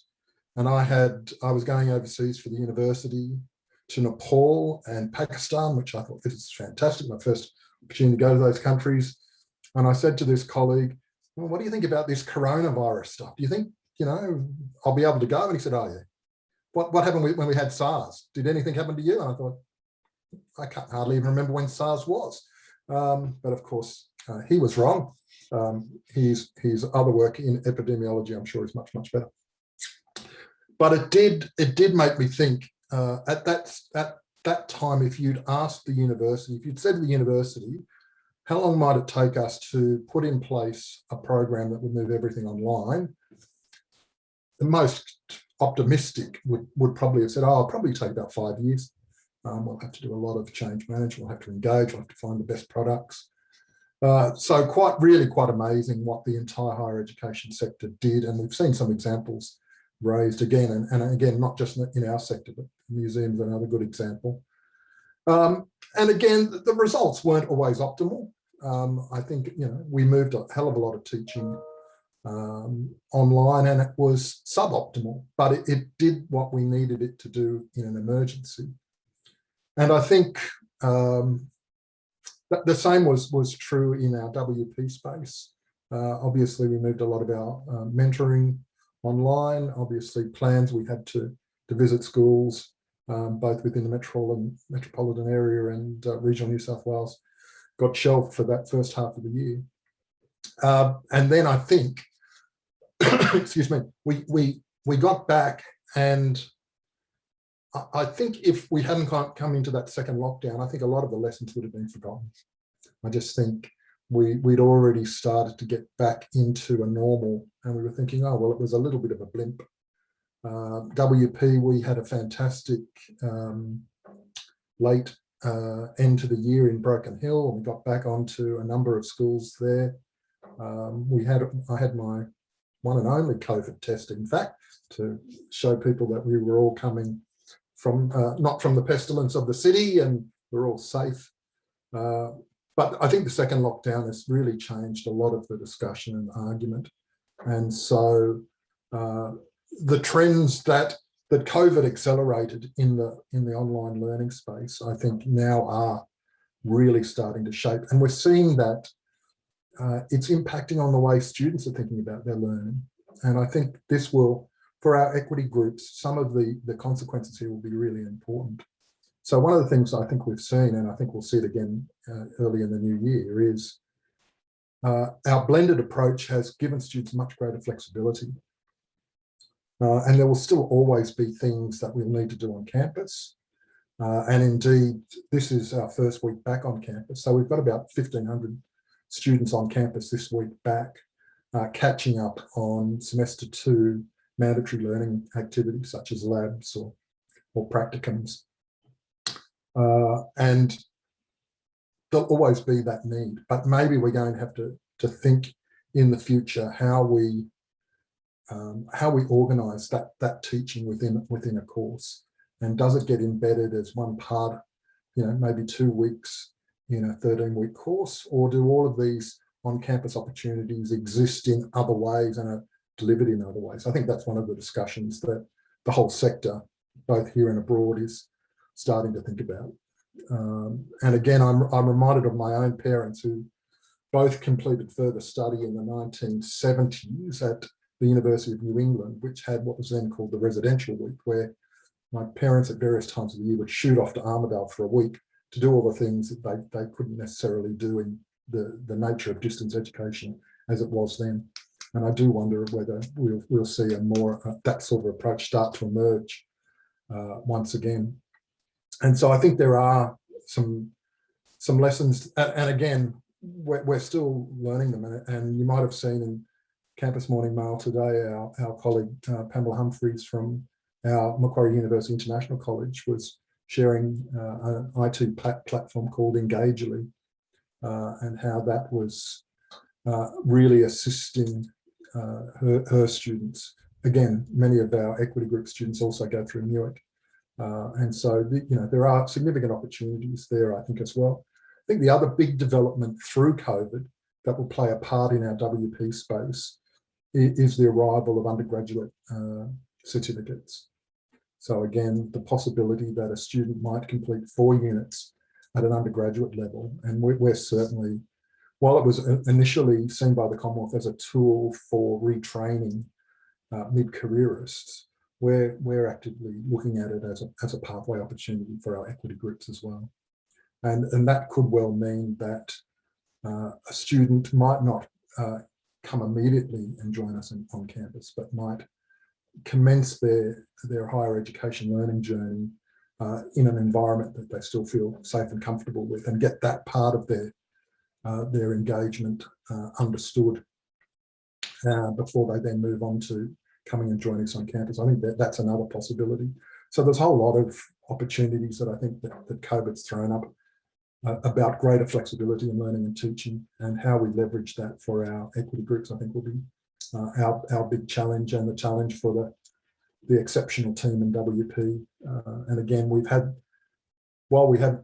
And I was going overseas for the university to Nepal and Pakistan, which I thought this is fantastic, my first opportunity to go to those countries. And I said to this colleague, well, what do you think about this coronavirus stuff? Do you think, I'll be able to go? And he said, oh yeah. What happened when we had SARS? Did anything happen to you? And I thought, I can't hardly even remember when SARS was. But of course, he was wrong. His other work in epidemiology, I'm sure, is much, much better. But it did make me think at that time, if you'd asked the university, if you'd said to the university, how long might it take us to put in place a program that would move everything online? The most optimistic would probably have said, oh, it'll probably take about 5 years. We'll have to do a lot of change management. We'll have to engage. We'll have to find the best products. So really quite amazing what the entire higher education sector did. And we've seen some examples raised again, and again, not just in our sector, but museums are another good example. And again, the results weren't always optimal. I think, we moved a hell of a lot of teaching online, and it was suboptimal, but it did what we needed it to do in an emergency. And I think the same was true in our WP space. Obviously, we moved a lot of our mentoring online. Obviously, plans we had to visit schools, both within the metropolitan area and regional New South Wales, got shelved for that first half of the year. And then I think, excuse me, we got back, and I think if we hadn't come into that second lockdown, I think a lot of the lessons would have been forgotten. I just think we'd already started to get back into a normal, and we were thinking, oh, well, it was a little bit of a blimp. WP, we had a fantastic late end to the year in Broken Hill, and we got back onto a number of schools there. I had my one and only COVID test, in fact, to show people that we were all coming from not from the pestilence of the city, and we're all safe. But I think the second lockdown has really changed a lot of the discussion and argument. And so the trends that COVID accelerated in the online learning space, I think now are really starting to shape. And we're seeing that it's impacting on the way students are thinking about their learning. And I think this will, for our equity groups, some of the consequences here will be really important. So one of the things I think we've seen, and I think we'll see it again early in the new year, is our blended approach has given students much greater flexibility. And there will still always be things that we'll need to do on campus. And indeed, this is our first week back on campus. So we've got about 1,500 students on campus this week back, catching up on semester 2 mandatory learning activities such as labs or practicums. And there'll always be that need, but maybe we're going to have to think in the future how we organise that teaching within a course, and does it get embedded as one part, maybe 2 weeks in a 13-week course, or do all of these on-campus opportunities exist in other ways and are delivered in other ways? I think that's one of the discussions that the whole sector, both here and abroad, is starting to think about. And again, I'm reminded of my own parents who both completed further study in the 1970s at the University of New England, which had what was then called the residential week, where my parents at various times of the year would shoot off to Armidale for a week to do all the things that they couldn't necessarily do in the nature of distance education as it was then. And I do wonder whether we'll see a more that sort of approach start to emerge once again. And so I think there are some lessons, and again, we're still learning them. And you might have seen in Campus Morning Mail today, our colleague Pamela Humphreys from our Macquarie University International College was sharing an IT platform called Engagely, and how that was really assisting her students. Again, many of our equity group students also go through MUIC. And so, there are significant opportunities there, I think, as well. I think the other big development through COVID that will play a part in our WP space is the arrival of undergraduate certificates. So again, the possibility that a student might complete 4 units at an undergraduate level, and we're certainly, while it was initially seen by the Commonwealth as a tool for retraining mid-careerists, we're actively looking at it as a pathway opportunity for our equity groups as well. And that could well mean that a student might not come immediately and join us on campus, but might commence their higher education learning journey in an environment that they still feel safe and comfortable with, and get that part of their engagement understood before they then move on to coming and joining us on campus. I think that's another possibility. So there's a whole lot of opportunities that I think that COVID's thrown up about greater flexibility in learning and teaching, and how we leverage that for our equity groups, I think will be our big challenge, and the challenge for the exceptional team in WP. And again,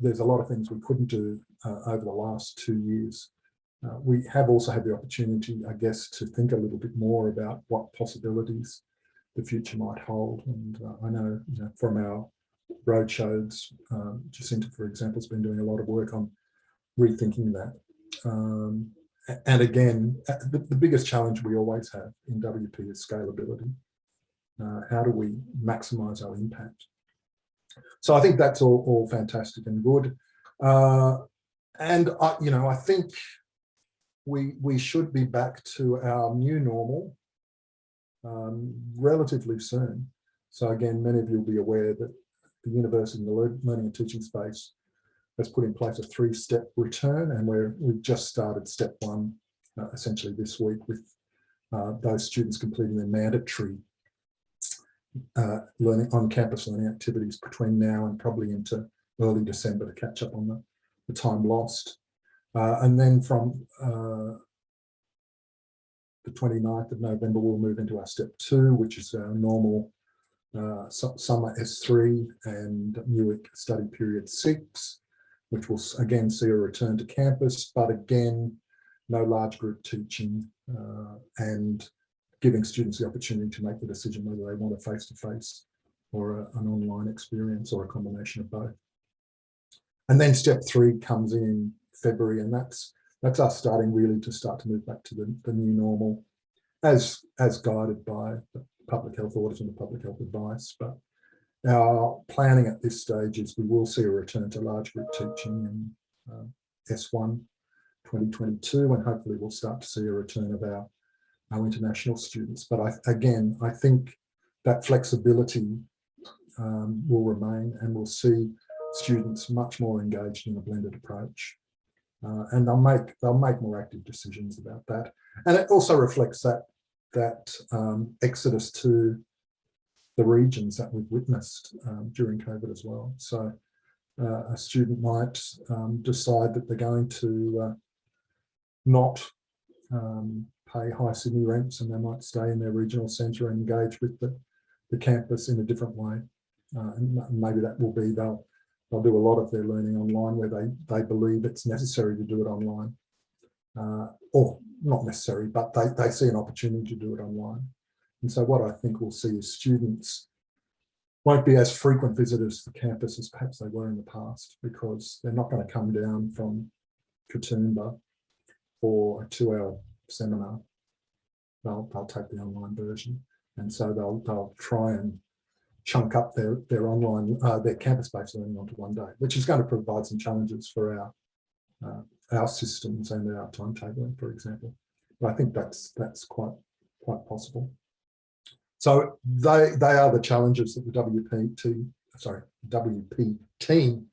there's a lot of things we couldn't do over the last 2 years. We have also had the opportunity, I guess, to think a little bit more about what possibilities the future might hold. And I know, from our roadshows, Jacinta, for example, has been doing a lot of work on rethinking that. And again, the biggest challenge we always have in WP is scalability. How do we maximize our impact? So I think that's all fantastic and good. And I think we should be back to our new normal relatively soon. So again, many of you will be aware that the university in the learning and teaching space has put in place a 3-step return, and we've just started step 1 essentially this week, with those students completing their mandatory learning on-campus learning activities between now and probably into early December to catch up on the time lost. And then from the 29th of November, we'll move into our step 2, which is our normal summer S3 and MUIC study period 6, which will again see a return to campus, but again, no large group teaching, and giving students the opportunity to make the decision whether they want a face-to-face or an online experience, or a combination of both. And then step 3 comes in February, and that's us starting really to move back to the new normal, as guided by the public health orders and the public health advice. But our planning at this stage is we will see a return to large group teaching in S1 2022, and hopefully we'll start to see a return of our international students. But I think that flexibility will remain, and we'll see students much more engaged in a blended approach, and they'll make more active decisions about that. And it also reflects that exodus to the regions that we've witnessed during COVID as well. So a student might decide that they're going to not pay high Sydney rents, and they might stay in their regional centre and engage with the campus in a different way. And maybe that will be they'll do a lot of their learning online where they believe it's necessary to do it online, or not necessary, but they see an opportunity to do it online. And so what I think we'll see is students won't be as frequent visitors to campus as perhaps they were in the past, because they're not going to come down from Katoomba for a 2-hour seminar. They'll take the online version, and so they'll try and chunk up their online their campus-based learning onto one day, which is going to provide some challenges for our systems and our timetabling, for example. But I think that's quite possible. So they are the challenges that the WP team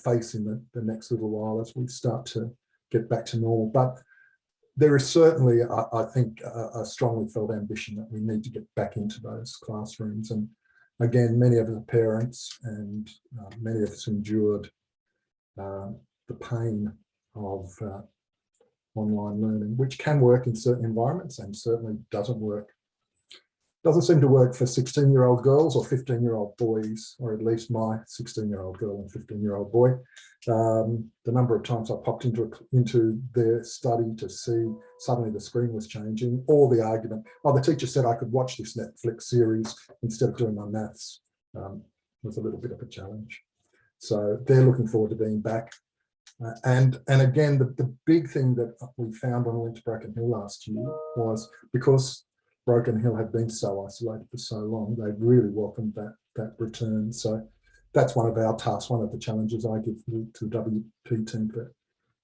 face in the next little while as we start to get back to normal. But there is certainly, I think, a strongly felt ambition that we need to get back into those classrooms. And again, many of the parents and many of us endured the pain of online learning, which can work in certain environments and certainly doesn't seem to work for 16-year-old girls or 15-year-old boys, or at least my 16-year-old girl and 15-year-old boy. The number of times I popped into their study to see suddenly the screen was changing, or the argument, oh, the teacher said I could watch this Netflix series instead of doing my maths, was a little bit of a challenge. So they're looking forward to being back. And again, the big thing that we found when we went to Broken Hill last year was because Broken Hill had been so isolated for so long, they really welcomed that return. So that's one of our tasks, one of the challenges I give to the WP team for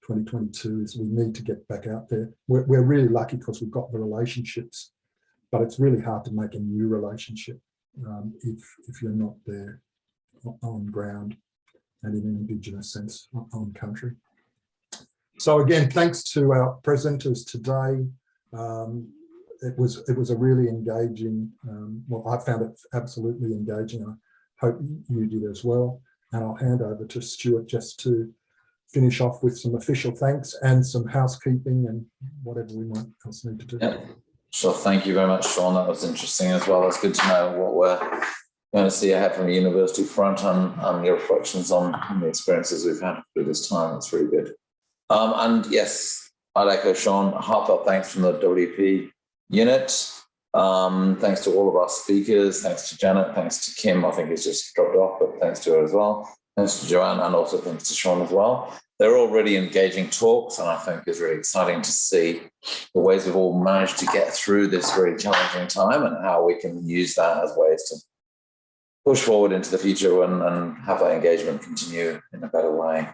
2022 is we need to get back out there. We're really lucky because we've got the relationships, but it's really hard to make a new relationship if you're not there on ground and in an Indigenous sense on country. So again, thanks to our presenters today. It was a really engaging, well, I found it absolutely engaging. I hope you did as well. And I'll hand over to Stuart just to finish off with some official thanks and some housekeeping and whatever we might else need to do. Yeah, sure. Thank you very much, Sean. That was interesting as well. It's good to know what we're going to see ahead from the university front and your reflections on the experiences we've had through this time. It's really good. And yes, I'd echo Sean, heartfelt thanks from the WP unit. Thanks to all of our speakers. Thanks to Janet. Thanks to Kim. I think it's just dropped off, but thanks to her as well. Thanks to Joanne, and also thanks to Sean as well. They're all really engaging talks, and I think it's really exciting to see the ways we've all managed to get through this very challenging time and how we can use that as ways to push forward into the future and have that engagement continue in a better way.